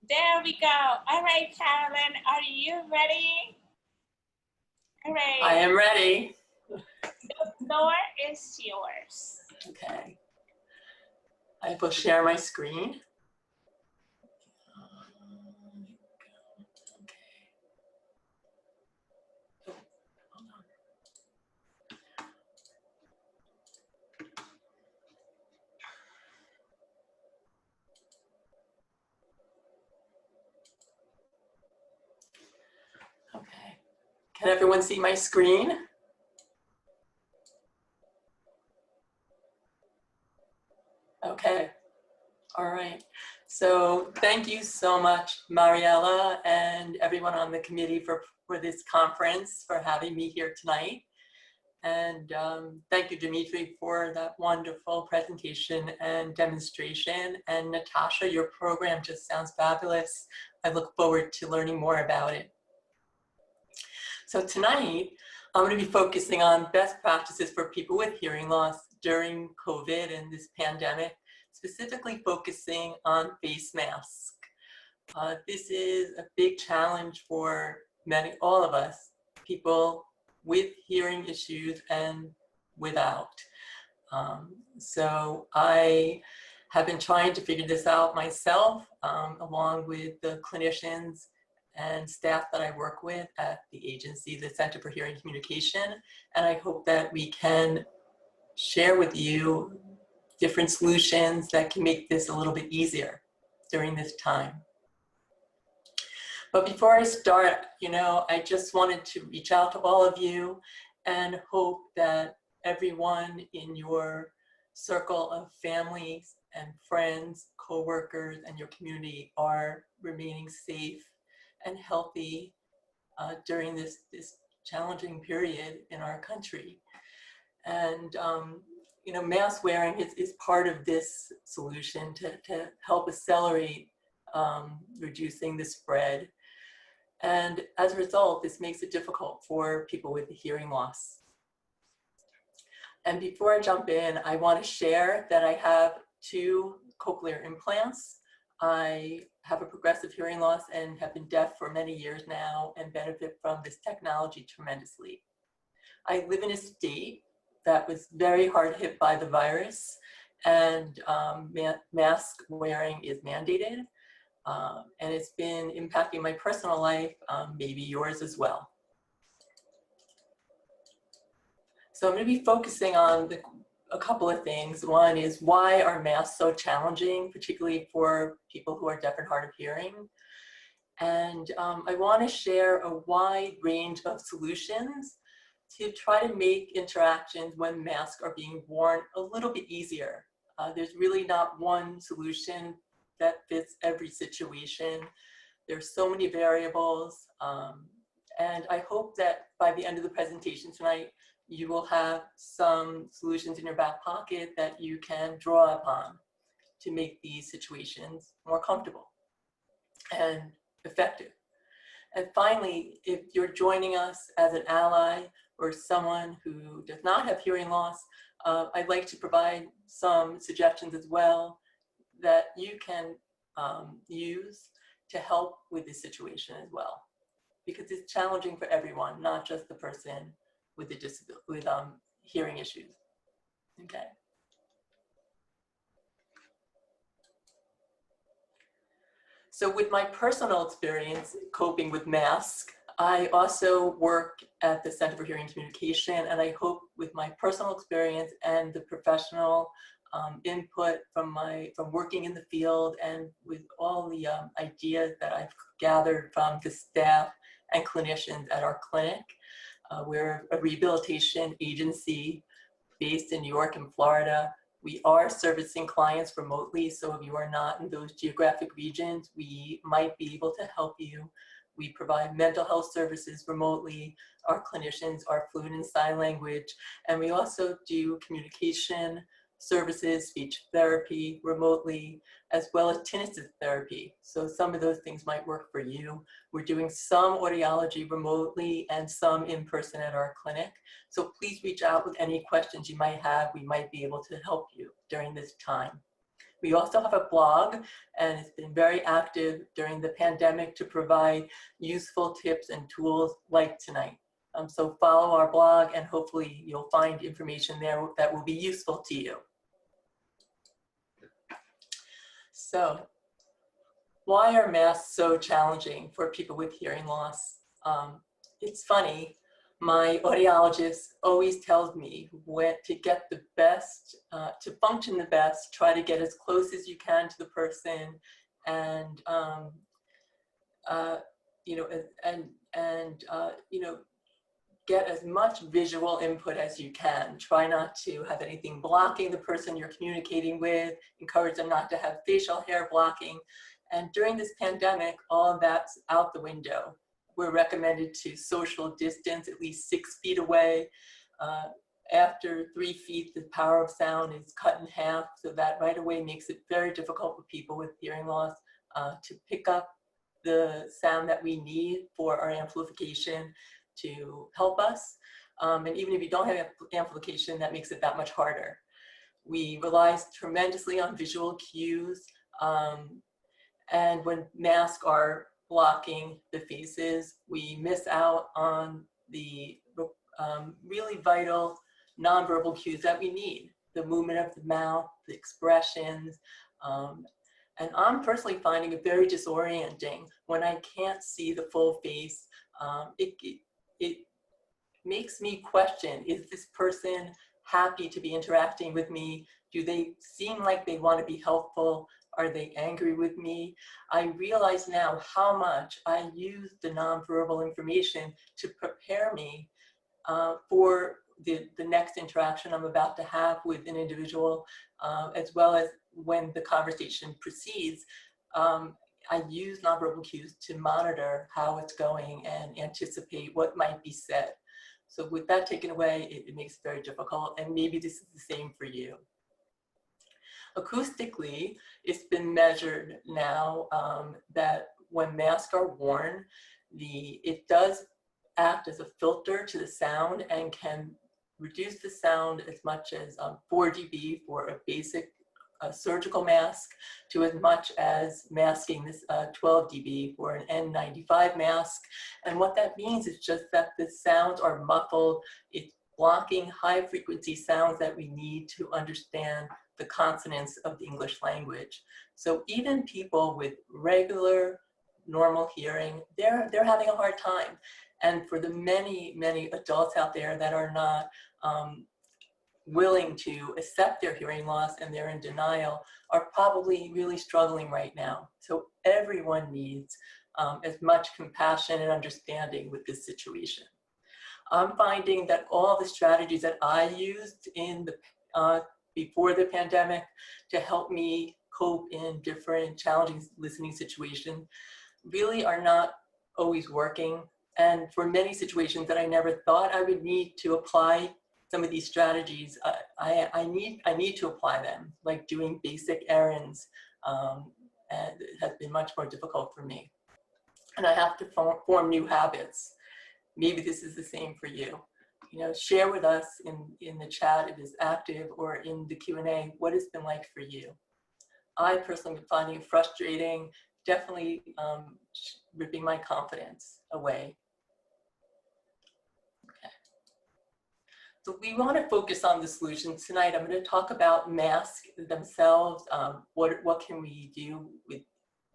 There we go. All right, Carolyn, are you ready? All right. I am ready. The floor is yours. Okay. I will share my screen. Okay. Can everyone see my screen? Okay. All right. So thank you so much, Mariella, and everyone on the committee for this conference, for having me here tonight. And thank you, Dimitri, for that wonderful presentation and demonstration. And Natasha, your program just sounds fabulous. I look forward to learning more about it. So tonight, I'm going to be focusing on best practices for people with hearing loss during COVID and this pandemic, specifically focusing on face masks. This is a big challenge for all of us, people with hearing issues and without. So I have been trying to figure this out myself, along with the clinicians and staff that I work with at the agency, the Center for Hearing Communication. And I hope that we can share with you different solutions that can make this a little bit easier during this time. But before I start, I just wanted to reach out to all of you and hope that everyone in your circle of families and friends, coworkers, and your community are remaining safe and healthy during this challenging period in our country. And mask wearing is part of this solution to help accelerate reducing the spread. And as a result, this makes it difficult for people with hearing loss. And before I jump in, I want to share that I have 2 cochlear implants. I have a progressive hearing loss and have been deaf for many years now and benefit from this technology tremendously. I live in a state that was very hard hit by the virus, and mask wearing is mandated. And it's been impacting my personal life, maybe yours as well. So I'm going to be focusing on a couple of things. One is, why are masks so challenging, particularly for people who are deaf and hard of hearing? And I want to share a wide range of solutions to try to make interactions when masks are being worn a little bit easier. There's really not one solution that fits every situation. There's so many variables. And I hope that by the end of the presentation tonight, you will have some solutions in your back pocket that you can draw upon to make these situations more comfortable and effective. And finally, if you're joining us as an ally or someone who does not have hearing loss, I'd like to provide some suggestions as well that you can use to help with this situation as well, because it's challenging for everyone, not just the person with hearing issues. Okay. So with my personal experience coping with masks, I also work at the Center for Hearing Communication, and I hope with my personal experience and the professional input from working in the field and with all the ideas that I've gathered from the staff and clinicians at our clinic. We're a rehabilitation agency based in New York and Florida. We are servicing clients remotely, so if you are not in those geographic regions, we might be able to help you. We provide mental health services remotely. Our clinicians are fluent in sign language, and we also do communication services, speech therapy remotely, as well as tinnitus therapy. So some of those things might work for you. We're doing some audiology remotely and some in person at our clinic. So please reach out with any questions you might have. We might be able to help you during this time. We also have a blog, and it's been very active during the pandemic to provide useful tips and tools like tonight. So follow our blog, and hopefully you'll find information there that will be useful to you. So why are masks so challenging for people with hearing loss? It's funny. My audiologist always tells me when to get the best, to function the best, try to get as close as you can to the person, and you know, get as much visual input as you can. Try not to have anything blocking the person you're communicating with. Encourage them not to have facial hair blocking. And during this pandemic, all of that's out the window. We're recommended to social distance at least 6 feet away. After 3 feet, the power of sound is cut in half, so that right away makes it very difficult for people with hearing loss to pick up the sound that we need for our amplification to help us. And even if you don't have amplification, that makes it that much harder. We rely tremendously on visual cues. And when masks are blocking the faces, we miss out on the really vital nonverbal cues that we need. The movement of the mouth, the expressions. And I'm personally finding it very disorienting when I can't see the full face. It makes me question, is this person happy to be interacting with me? Do they seem like they want to be helpful? Are they angry with me? I realize now how much I use the nonverbal information to prepare me for the next interaction I'm about to have with an individual, as well as when the conversation proceeds. I use nonverbal cues to monitor how it's going and anticipate what might be said. So with that taken away, it makes it very difficult, and maybe this is the same for you. Acoustically, it's been measured now that when masks are worn, it does act as a filter to the sound and can reduce the sound as much as 4 dB for a basic surgical mask to as much as masking this 12 dB for an N95 mask. And what that means is just that the sounds are muffled. It's blocking high frequency sounds that we need to understand the consonants of the English language. So even people with regular, normal hearing, they're having a hard time. And for the many, many adults out there that are not willing to accept their hearing loss and they're in denial, are probably really struggling right now. So everyone needs as much compassion and understanding with this situation. I'm finding that all the strategies that I used in the before the pandemic to help me cope in different challenging listening situations really are not always working. And for many situations that I never thought I would need to apply some of these strategies, I need to apply them, like doing basic errands, and it has been much more difficult for me. And I have to form new habits. Maybe this is the same for you. You know, share with us in the chat if it's active or in the Q&A what it's been like for you. I personally have been finding it frustrating, definitely ripping my confidence away. Okay. So we want to focus on the solutions tonight. I'm going to talk about masks themselves. What can we do with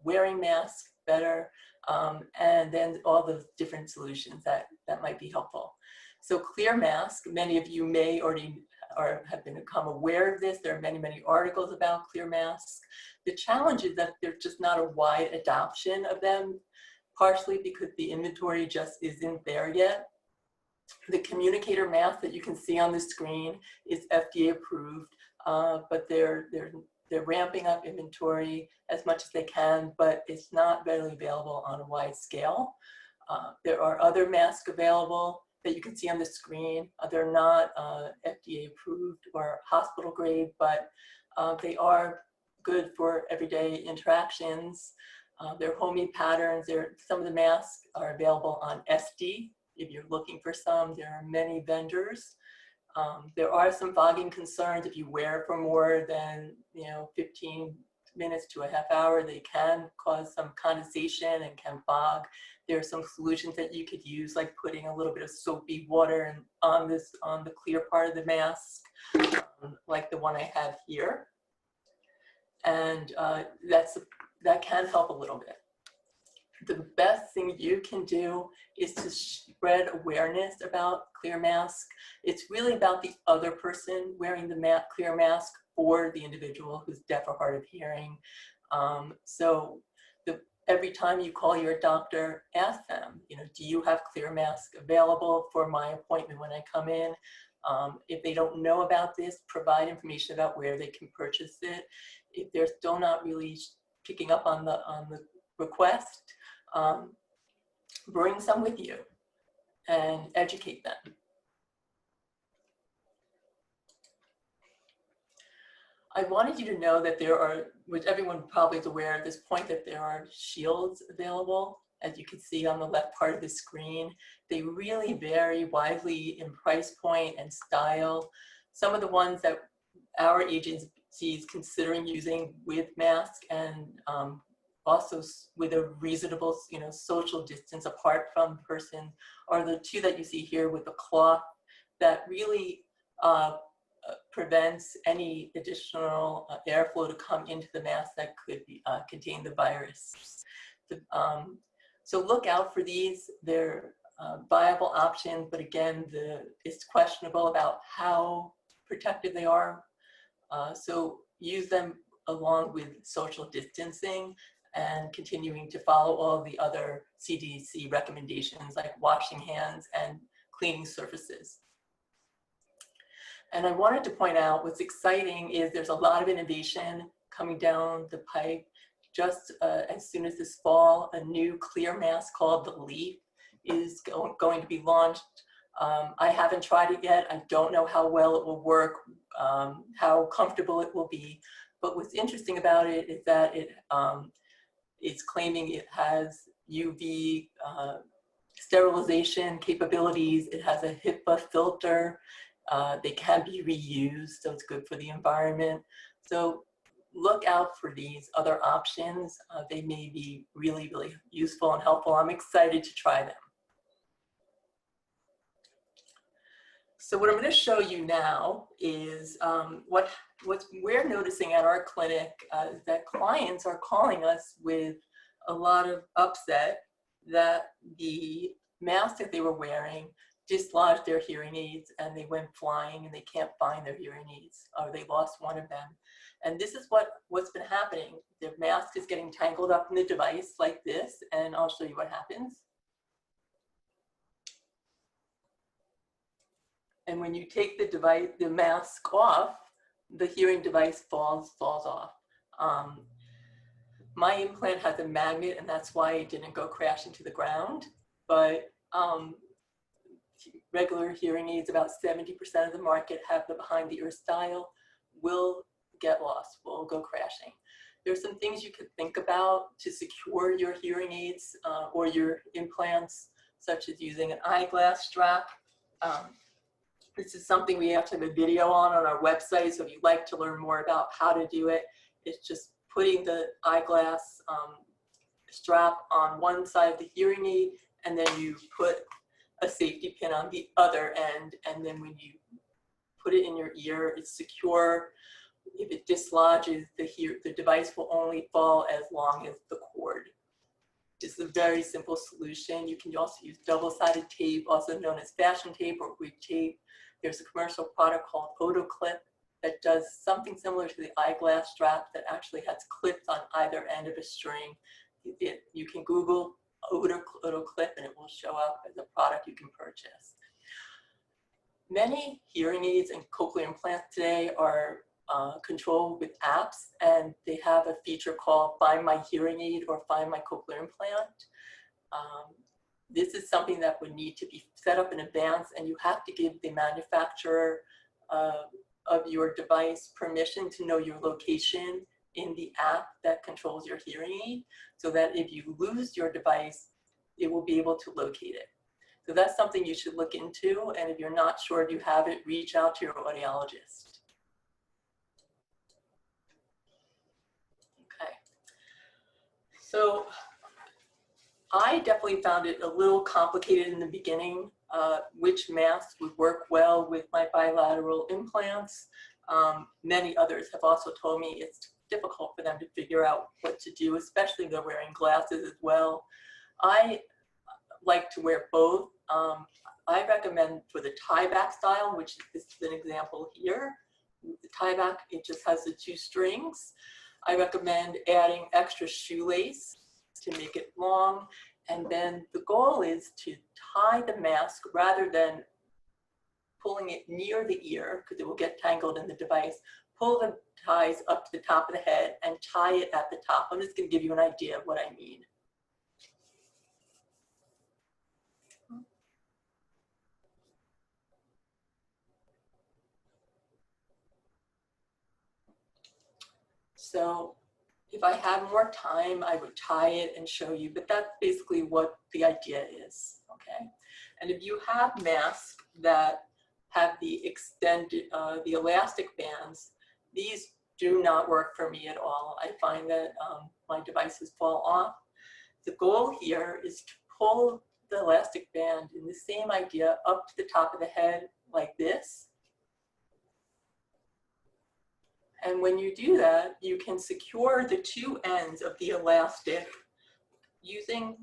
wearing masks better, and then all the different solutions that might be helpful. So clear mask, many of you may already have become aware of this. There are many, many articles about clear masks. The challenge is that there's just not a wide adoption of them, partially because the inventory just isn't there yet. The communicator mask that you can see on the screen is FDA approved, but they're ramping up inventory as much as they can, but it's not readily available on a wide scale. There are other masks available. that you can see on the screen. They're not FDA approved or hospital grade, but they are good for everyday interactions. They're homemade patterns. Some of the masks are available on SD. If you're looking for some, there are many vendors. There are some fogging concerns. If you wear for more than 15 minutes to a half hour, they can cause some condensation and can fog. There are some solutions that you could use, like putting a little bit of soapy water on the clear part of the mask, like the one I have here, and that can help a little bit. The best thing you can do is to spread awareness about clear mask. It's really about the other person wearing the clear mask for the individual who's deaf or hard of hearing. So every time you call your doctor, ask them, do you have clear mask available for my appointment when I come in? If they don't know about this, provide information about where they can purchase it. If they're still not really picking up on the request, bring some with you and educate them. I wanted you to know that there are, which everyone probably is aware at this point, that there are shields available. As you can see on the left part of the screen, they really vary widely in price point and style. Some of the ones that our agency is considering using with mask and also with a reasonable, social distance apart from the person are the two that you see here with the cloth that really prevents any additional airflow to come into the mask that could contain the virus. So look out for these. They're viable options, but again, it's questionable about how protective they are. So use them along with social distancing and continuing to follow all the other CDC recommendations like washing hands and cleaning surfaces. And I wanted to point out what's exciting is there's a lot of innovation coming down the pipe. Just as soon as this fall, a new clear mask called the Leaf is going to be launched. I haven't tried it yet. I don't know how well it will work, how comfortable it will be. But what's interesting about it is that it's claiming it has UV sterilization capabilities. It has a HEPA filter. They can be reused, so it's good for the environment. So look out for these other options. They may be really, really useful and helpful. I'm excited to try them. So what I'm going to show you now is what we're noticing at our clinic is that clients are calling us with a lot of upset that the mask that they were wearing dislodged their hearing aids and they went flying and they can't find their hearing aids or they lost one of them. And this is what's been happening. The mask is getting tangled up in the device like this, and I'll show you what happens. And when you take the mask off, the hearing device falls off. My implant has a magnet, and that's why it didn't go crash into the ground. But regular hearing aids, about 70% of the market have the behind the ear style, will get lost, will go crashing. There's some things you could think about to secure your hearing aids or your implants, such as using an eyeglass strap. This is something we have to have a video on our website, so if you'd like to learn more about how to do it, it's just putting the eyeglass strap on one side of the hearing aid, and then you put a safety pin on the other end, and then when you put it in your ear, it's secure. If it dislodges, the device will only fall as long as the cord. This is a very simple solution. You can also use double-sided tape, also known as fashion tape or wig tape. There's a commercial product called Otoclip that does something similar to the eyeglass strap that actually has clips on either end of a string. You can Google Otoclip and it will show up as a product you can purchase. Many hearing aids and cochlear implants today are controlled with apps, and they have a feature called Find My Hearing Aid or Find My Cochlear Implant. This is something that would need to be set up in advance, and you have to give the manufacturer of your device permission to know your location in the app that controls your hearing aid, so that if you lose your device, it will be able to locate it. So that's something you should look into, and if you're not sure if you have it, reach out to your audiologist. Okay. So I definitely found it a little complicated in the beginning, which mask would work well with my bilateral implants. Many others have also told me it's difficult for them to figure out what to do, especially if they're wearing glasses as well. I like to wear both. I recommend for the tie-back style, which is an example here. The tie-back, it just has the 2 strings. I recommend adding extra shoelace to make it long. And then the goal is to tie the mask rather than pulling it near the ear, because it will get tangled in the device. Pull the ties up to the top of the head and tie it at the top. I'm just going to give you an idea of what I mean. So if I had more time, I would tie it and show you, but that's basically what the idea is, okay? And if you have masks that have the extended, the elastic bands, these do not work for me at all. I find that my devices fall off. The goal here is to pull the elastic band in the same idea up to the top of the head like this. And when you do that, you can secure the 2 ends of the elastic using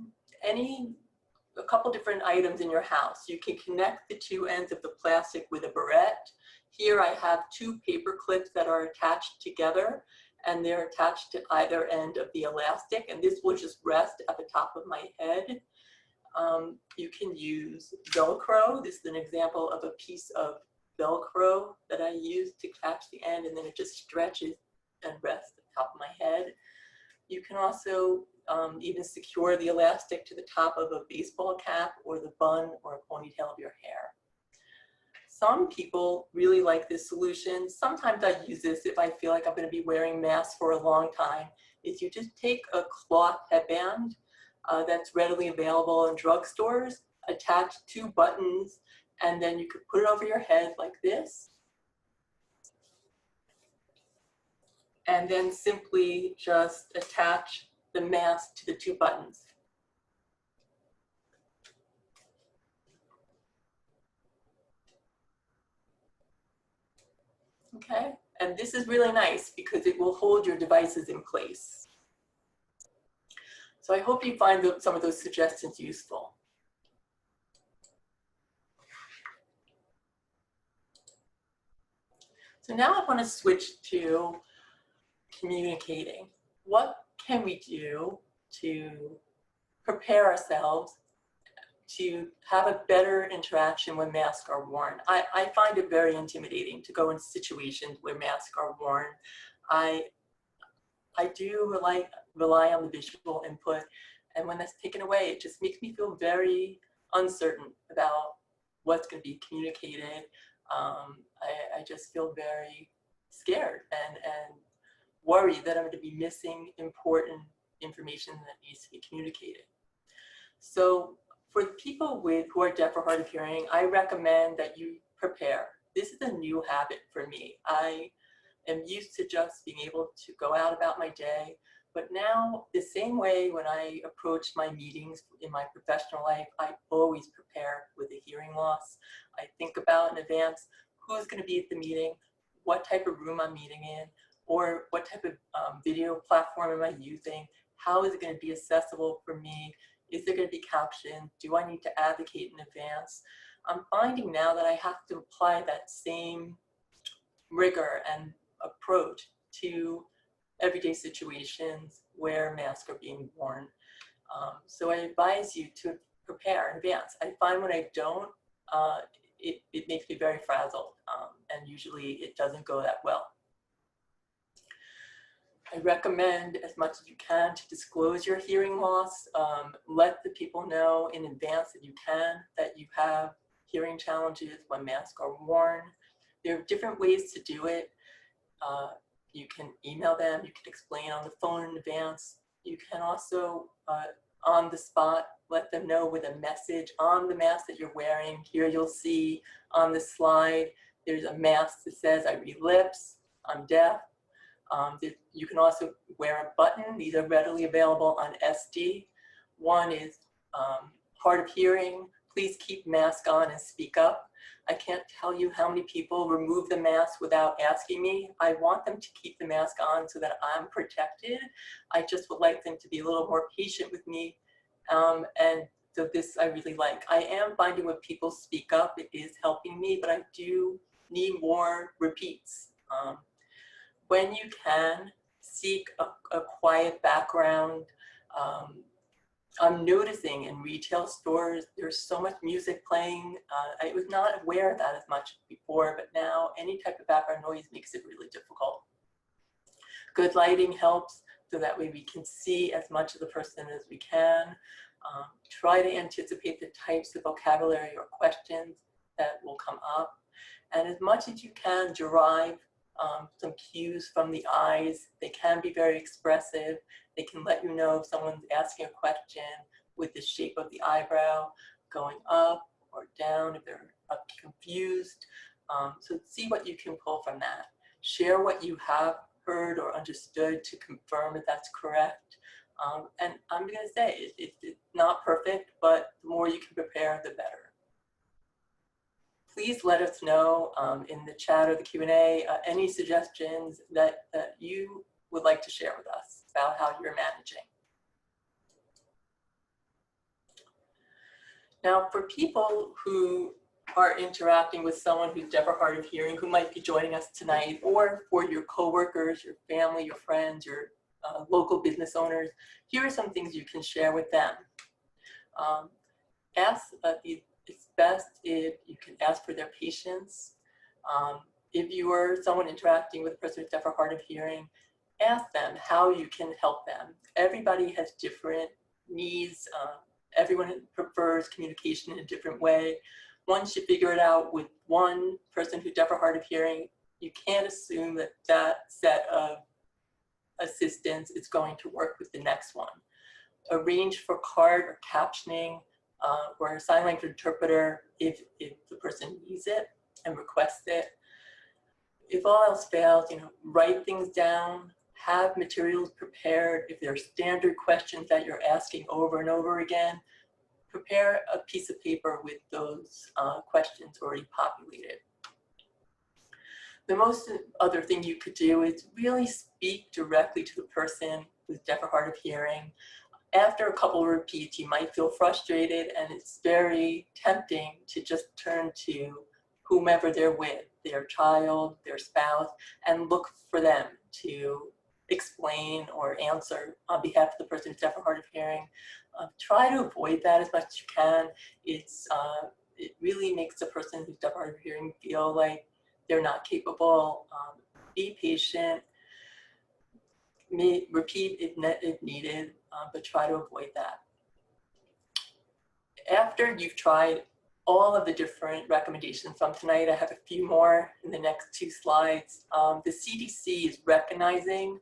a couple different items in your house. You can connect the 2 ends of the plastic with a barrette. Here I have 2 paper clips that are attached together, and they're attached to either end of the elastic, and this will just rest at the top of my head. You can use Velcro. This is an example of a piece of Velcro that I use to catch the end, and then it just stretches and rests at the top of my head. You can also even secure the elastic to the top of a baseball cap or the bun or a ponytail of your hair. Some people really like this solution. Sometimes I use this if I feel like I'm going to be wearing masks for a long time. Is you just take a cloth headband that's readily available in drugstores, attach 2 buttons, and then you could put it over your head like this. And then simply just attach the mask to the 2 buttons. Okay, and this is really nice because it will hold your devices in place. So I hope you find some of those suggestions useful. So now I want to switch to communicating. What can we do to prepare ourselves to have a better interaction when masks are worn? I find it very intimidating to go into situations where masks are worn. I do rely on the visual input, and when that's taken away, it just makes me feel very uncertain about what's going to be communicated. I just feel very scared and worried that I'm going to be missing important information that needs to be communicated. So for the people who are deaf or hard of hearing, I recommend that you prepare. This is a new habit for me. I am used to just being able to go out about my day, but now the same way when I approach my meetings in my professional life, I always prepare with a hearing loss. I think about in advance who's going to be at the meeting, what type of room I'm meeting in, or what type of video platform am I using, how is it going to be accessible for me, is there going to be captions, do I need to advocate in advance? I'm finding now that I have to apply that same rigor and approach to everyday situations where masks are being worn. So I advise you to prepare in advance. I find when I don't, it makes me very frazzled, and usually it doesn't go that well. I recommend as much as you can to disclose your hearing loss. Let the people know in advance that you can, that you have hearing challenges when masks are worn. There are different ways to do it. You can email them, you can explain on the phone in advance. You can also, on the spot, let them know with a message on the mask that you're wearing. Here you'll see on the slide, there's a mask that says, I read lips, I'm deaf. You can also wear a button. These are readily available on SD. One is hard of hearing, please keep mask on and speak up. I can't tell you how many people remove the mask without asking me. I want them to keep the mask on so that I'm protected. I just would like them to be a little more patient with me. And so this I really like. I am finding when people speak up, it is helping me, but I do need more repeats. When you can, seek a quiet background. I'm noticing in retail stores, there's so much music playing. I was not aware of that as much before, but now any type of background noise makes it really difficult. Good lighting helps, so that way we can see as much of the person as we can. Try to anticipate the types of vocabulary or questions that will come up. And as much as you can, derive some cues from the eyes. They can be very expressive. They can let you know if someone's asking a question with the shape of the eyebrow going up or down, if they're confused. So see what you can pull from that. Share what you have heard or understood to confirm if that's correct. And I'm going to say it's not perfect, but the more you can prepare, the better. Please let us know in the chat or the Q&A any suggestions that you would like to share with us about how you're managing. Now, for people who are interacting with someone who's deaf or hard of hearing, who might be joining us tonight, or for your coworkers, your family, your friends, your local business owners, here are some things you can share with them. It's best if you can ask for their patience. If you are someone interacting with a person who's deaf or hard of hearing, ask them how you can help them. Everybody has different needs. Everyone prefers communication in a different way. Once you figure it out with one person who's deaf or hard of hearing, you can't assume that that set of assistance is going to work with the next one. Arrange for card or captioning or a sign language interpreter if the person needs it and requests it. If all else fails, write things down, have materials prepared. If there are standard questions that you're asking over and over again, prepare a piece of paper with those questions already populated. The most other thing you could do is really speak directly to the person who's deaf or hard of hearing. After a couple of repeats, you might feel frustrated, and it's very tempting to just turn to whomever they're with, their child, their spouse, and look for them to explain or answer on behalf of the person who's deaf or hard of hearing. Try to avoid that as much as you can. It really makes the person who's deaf or hard of hearing feel like they're not capable. Be patient. Repeat if needed, but try to avoid that. After you've tried all of the different recommendations from tonight, I have a few more in the next 2 slides. The CDC is recognizing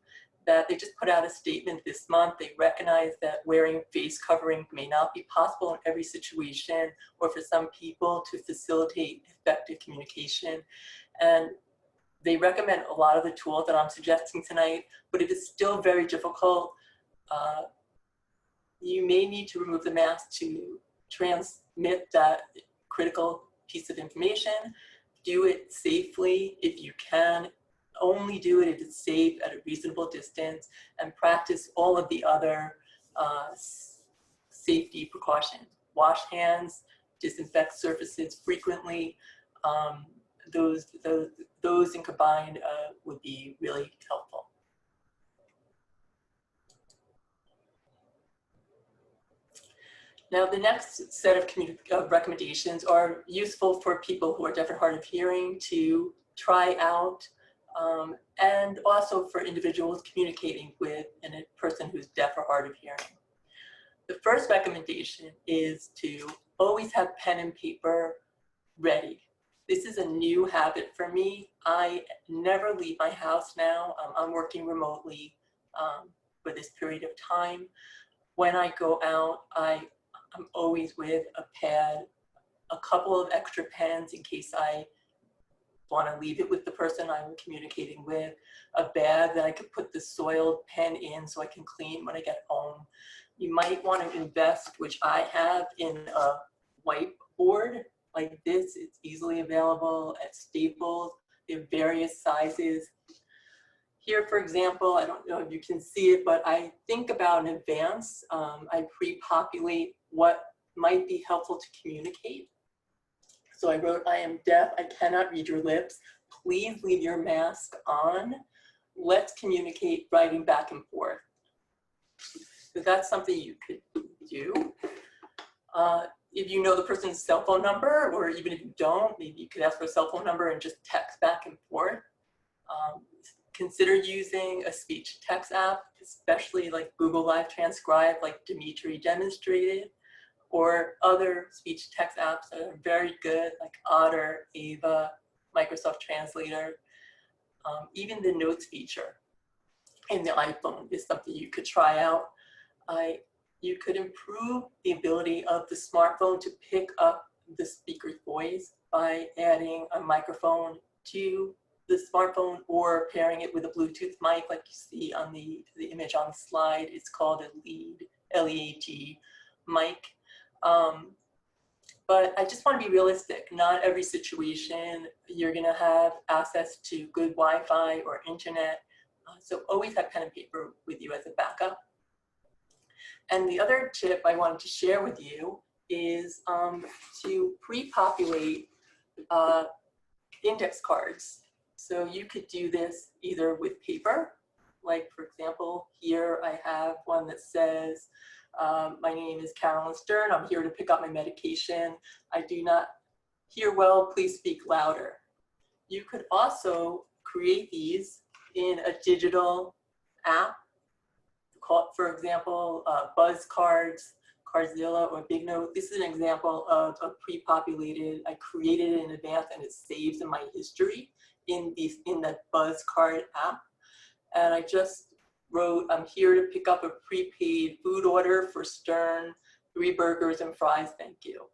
that they just put out a statement this month. They recognize that wearing face covering may not be possible in every situation or for some people to facilitate effective communication. And they recommend a lot of the tools that I'm suggesting tonight, but it is still very difficult. You may need to remove the mask to transmit that critical piece of information. Do it safely if you can. Only do it if it's safe at a reasonable distance, and practice all of the other safety precautions. Wash hands, disinfect surfaces frequently. Those in combined would be really helpful. Now, the next set of recommendations are useful for people who are deaf and hard of hearing to try out and also for individuals communicating with a person who's deaf or hard of hearing. The first recommendation is to always have pen and paper ready. This is a new habit for me. I never leave my house now. I'm working remotely for this period of time. When I go out, I'm always with a pad, a couple of extra pens in case I want to leave it with the person I'm communicating with, a bag that I could put the soiled pen in so I can clean when I get home. You might want to invest, which I have, in a whiteboard like this. It's easily available at Staples. They have various sizes. Here, for example, I don't know if you can see it, but I think about in advance. I pre-populate what might be helpful to communicate. So I wrote, I am deaf, I cannot read your lips. Please leave your mask on. Let's communicate writing back and forth. So that's something you could do. If you know the person's cell phone number, or even if you don't, maybe you could ask for a cell phone number and just text back and forth. Consider using a speech text app, especially like Google Live Transcribe, like Dimitri demonstrated, or other speech text apps that are very good, like Otter, Ava, Microsoft Translator. Even the notes feature in the iPhone is something you could try out. You could improve the ability of the smartphone to pick up the speaker's voice by adding a microphone to the smartphone or pairing it with a Bluetooth mic like you see on the image on the slide. It's called a lead, L-E-A-D mic. But I just want to be realistic. Not every situation you're going to have access to good Wi-Fi or internet. So always have pen and paper with you as a backup. And the other tip I wanted to share with you is to pre-populate index cards. So you could do this either with paper, like for example, here I have one that says, my name is Carolyn Stern, I'm here to pick up my medication. I do not hear well, please speak louder. You could also create these in a digital app called, for example, Buzz Cards, Cardzilla, or Big Note. This is an example of a pre-populated, I created it in advance and it saves in my history in the Buzz Card app. And I just wrote, I'm here to pick up a prepaid food order for Stern, 3 burgers and fries, thank you.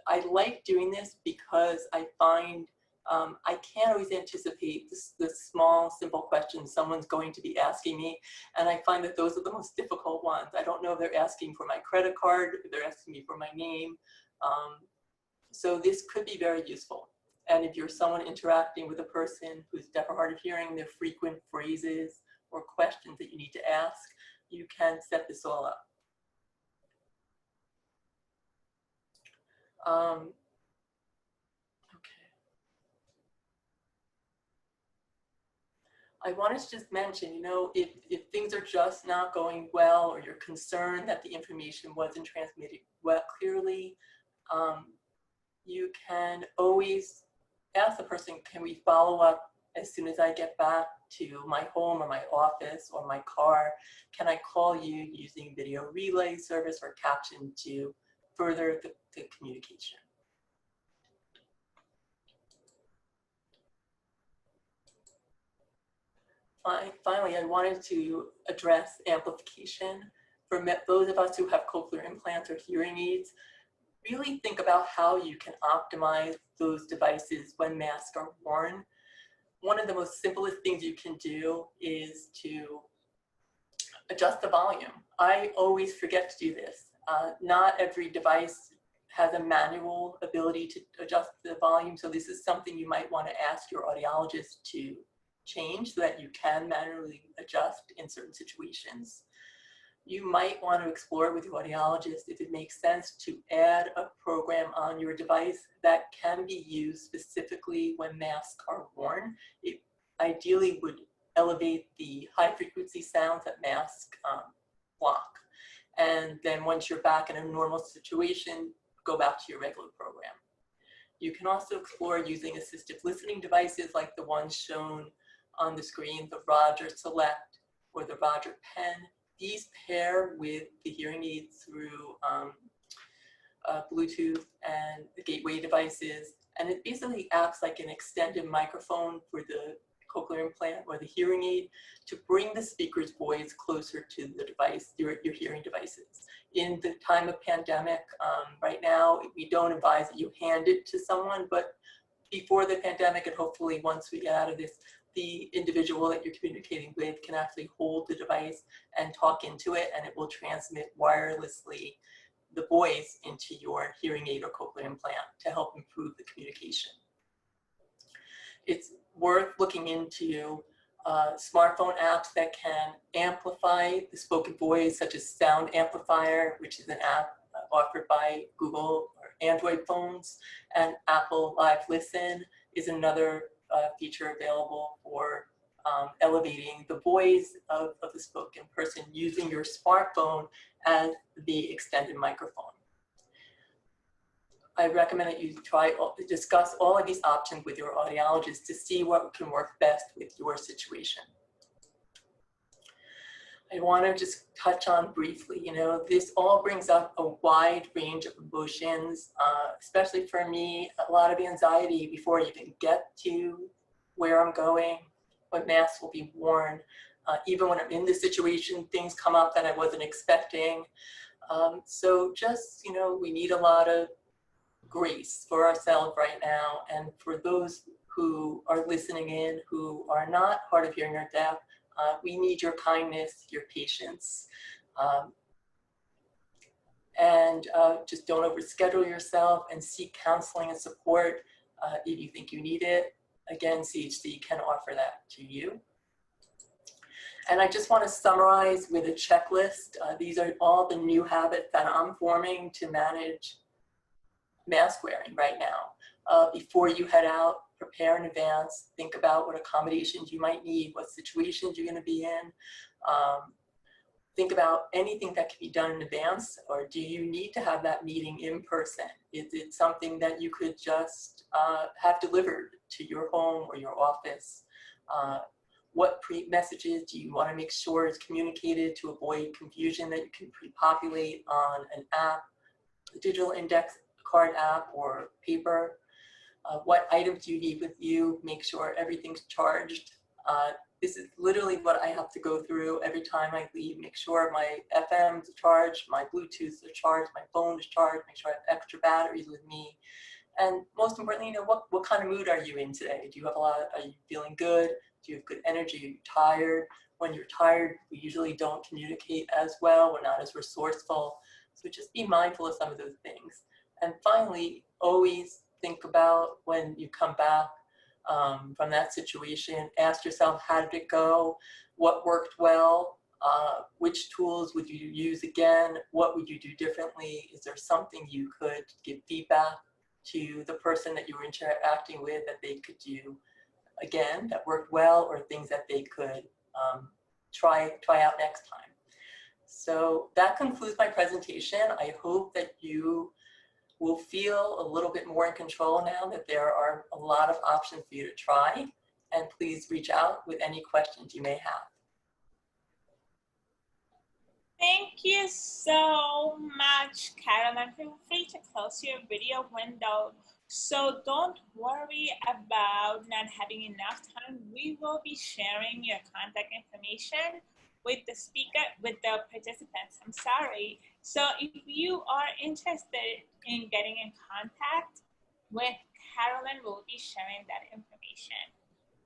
I like doing this because I find I can't always anticipate the small, simple questions someone's going to be asking me. And I find that those are the most difficult ones. I don't know if they're asking for my credit card, if they're asking me for my name. So this could be very useful. And if you're someone interacting with a person who's deaf or hard of hearing, there are frequent phrases or questions that you need to ask, you can set this all up. I wanted to just mention, you know, if things are just not going well, or you're concerned that the information wasn't transmitted well clearly, you can always ask the person, can we follow up as soon as I get back to my home or my office or my car? Can I call you using video relay service or caption to further the communication? Finally, I wanted to address amplification. For those of us who have cochlear implants or hearing aids, really think about how you can optimize those devices when masks are worn. One of the most simplest things you can do is to adjust the volume. I always forget to do this. Not every device has a manual ability to adjust the volume, so this is something you might want to ask your audiologist to change so that you can manually adjust in certain situations. You might want to explore with your audiologist if it makes sense to add a program on your device that can be used specifically when masks are worn. It ideally would elevate the high frequency sounds that masks block. And then once you're back in a normal situation, go back to your regular program. You can also explore using assistive listening devices like the ones shown on the screen, the Roger Select or the Roger Pen. These pair with the hearing aids through Bluetooth and the gateway devices, and it basically acts like an extended microphone for the cochlear implant or the hearing aid to bring the speaker's voice closer to the device, your hearing devices. In the time of pandemic, right now, we don't advise that you hand it to someone, but before the pandemic, and hopefully once we get out of this, the individual that you're communicating with can actually hold the device and talk into it, and it will transmit wirelessly the voice into your hearing aid or cochlear implant to help improve the communication. It's worth looking into smartphone apps that can amplify the spoken voice, such as Sound Amplifier, which is an app offered by Google or Android phones, and Apple Live Listen is another feature available for elevating the voice of the spoken person using your smartphone as the extended microphone. I recommend that you discuss all of these options with your audiologist to see what can work best with your situation. I want to just touch on briefly, this all brings up a wide range of emotions, especially for me, a lot of anxiety before I even get to where I'm going, what masks will be worn. Even when I'm in this situation, things come up that I wasn't expecting. So just, we need a lot of grace for ourselves right now, and for those who are listening in who are not hard of hearing or deaf, we need your kindness, your patience, and just don't overschedule yourself, and seek counseling and support if you think you need it. Again, CHC can offer that to you. And I just want to summarize with a checklist. These are all the new habits that I'm forming to manage mask wearing right now. Before you head out, prepare in advance, think about what accommodations you might need, what situations you're going to be in. Think about anything that can be done in advance, or do you need to have that meeting in person? Is it something that you could just have delivered to your home or your office? What messages do you want to make sure is communicated to avoid confusion that you can pre-populate on an app, a digital index card app, or paper? What items do you need with you? Make sure everything's charged. This is literally what I have to go through every time I leave. Make sure my FM's charged, my Bluetooth's are charged, my phone is charged, make sure I have extra batteries with me. And most importantly, what kind of mood are you in today? Do you have are you feeling good? Do you have good energy? Are you tired? When you're tired, we usually don't communicate as well. We're not as resourceful. So just be mindful of some of those things. And finally, always think about when you come back from that situation, ask yourself, how did it go? What worked well? Which tools would you use again? What would you do differently? Is there something you could give feedback to the person that you were interacting with that they could do again that worked well, or things that they could try out next time? So that concludes my presentation. I hope that you will feel a little bit more in control now that there are a lot of options for you to try, and please reach out with any questions you may have. Thank you so much, Caroline. Feel free to close your video window. So don't worry about not having enough time. We will be sharing your contact information with the participants. I'm sorry. So if you are interested in getting in contact with Carolyn, we'll be sharing that information.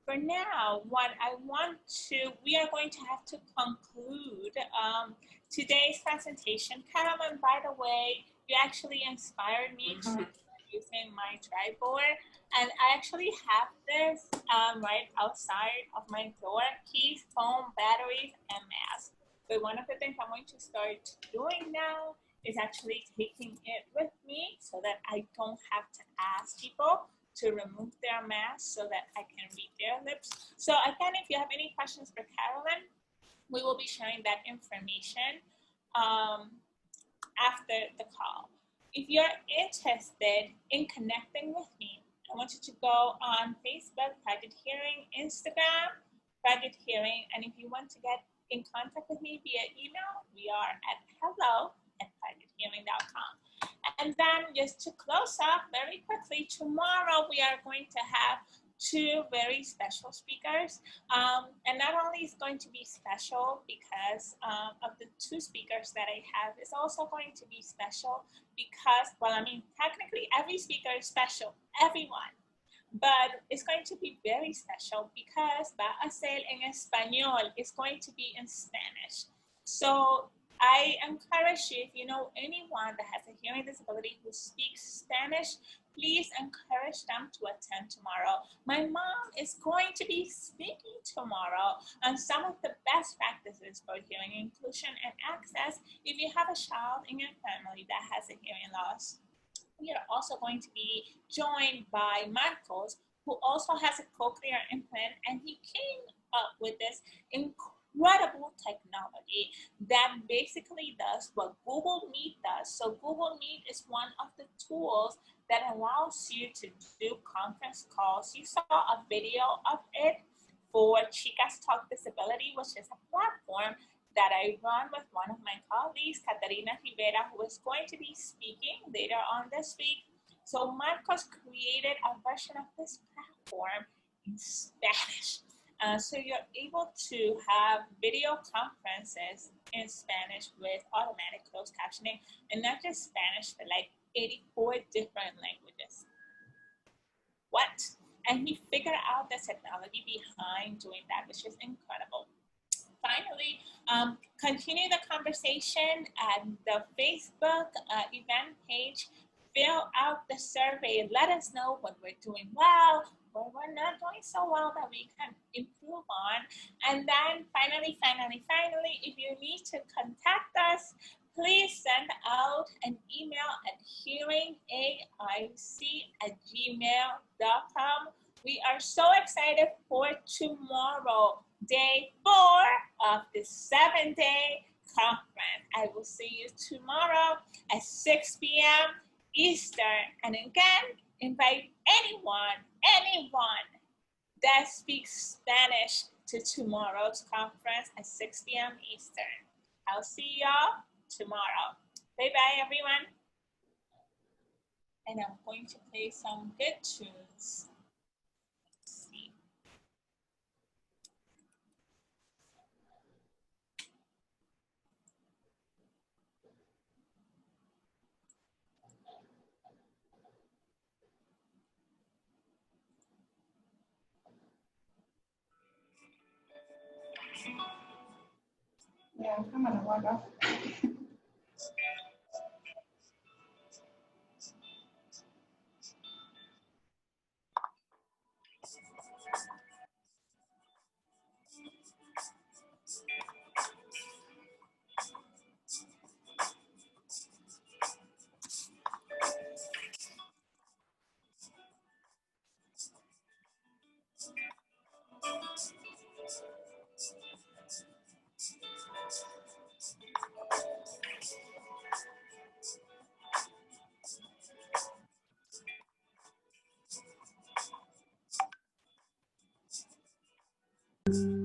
For now, we are going to have to conclude today's presentation. Carolyn, by the way, you actually inspired me to using my triboard, and I actually have this right outside of my door: keys, phone, batteries, and mask. But one of the things I'm going to start doing now is actually taking it with me so that I don't have to ask people to remove their mask so that I can read their lips. So again, if you have any questions for Carolyn, we will be sharing that information after the call. If you're interested in connecting with me, want you to go on Facebook, Project Hearing, Instagram, Project Hearing, and if you want to get in contact with me via email, we are at hello@projecthearing.com. And then just to close up very quickly, tomorrow we are going to have two very special speakers. And not only is going to be special because of the two speakers that I have, it's also going to be special because, well, I mean, technically every speaker is special, everyone. But it's going to be very special because va a ser en español, it's going to be in Spanish. So I encourage you, if you know anyone that has a hearing disability who speaks Spanish, please encourage them to attend tomorrow. My mom is going to be speaking tomorrow on some of the best practices for hearing inclusion and access if you have a child in your family that has a hearing loss. We are also going to be joined by Marcos, who also has a cochlear implant, and he came up with this incredible technology that basically does what Google Meet does. So Google Meet is one of the tools that allows you to do conference calls. You saw a video of it for Chicas Talk Disability, which is a platform that I run with one of my colleagues, Catarina Rivera, who is going to be speaking later on this week. So Marcos created a version of this platform in Spanish. So you're able to have video conferences in Spanish with automatic closed captioning, and not just Spanish, but like 84 different languages. What? And he figured out the technology behind doing that, which is incredible. Finally, continue the conversation at the Facebook event page. Fill out the survey. Let us know when we're doing well, when we're not doing so well that we can improve on. And then finally, if you need to contact us, please send out an email at hearingaic@gmail.com. We are so excited for tomorrow, day 4 of the 7-day conference. I will see you tomorrow at 6 p.m. Eastern. And again, invite anyone that speaks Spanish to tomorrow's conference at 6 p.m. Eastern. I'll see y'all tomorrow. Bye-bye, everyone. And I'm going to play some good tunes. Yeah, I'm gonna log off. Thank you.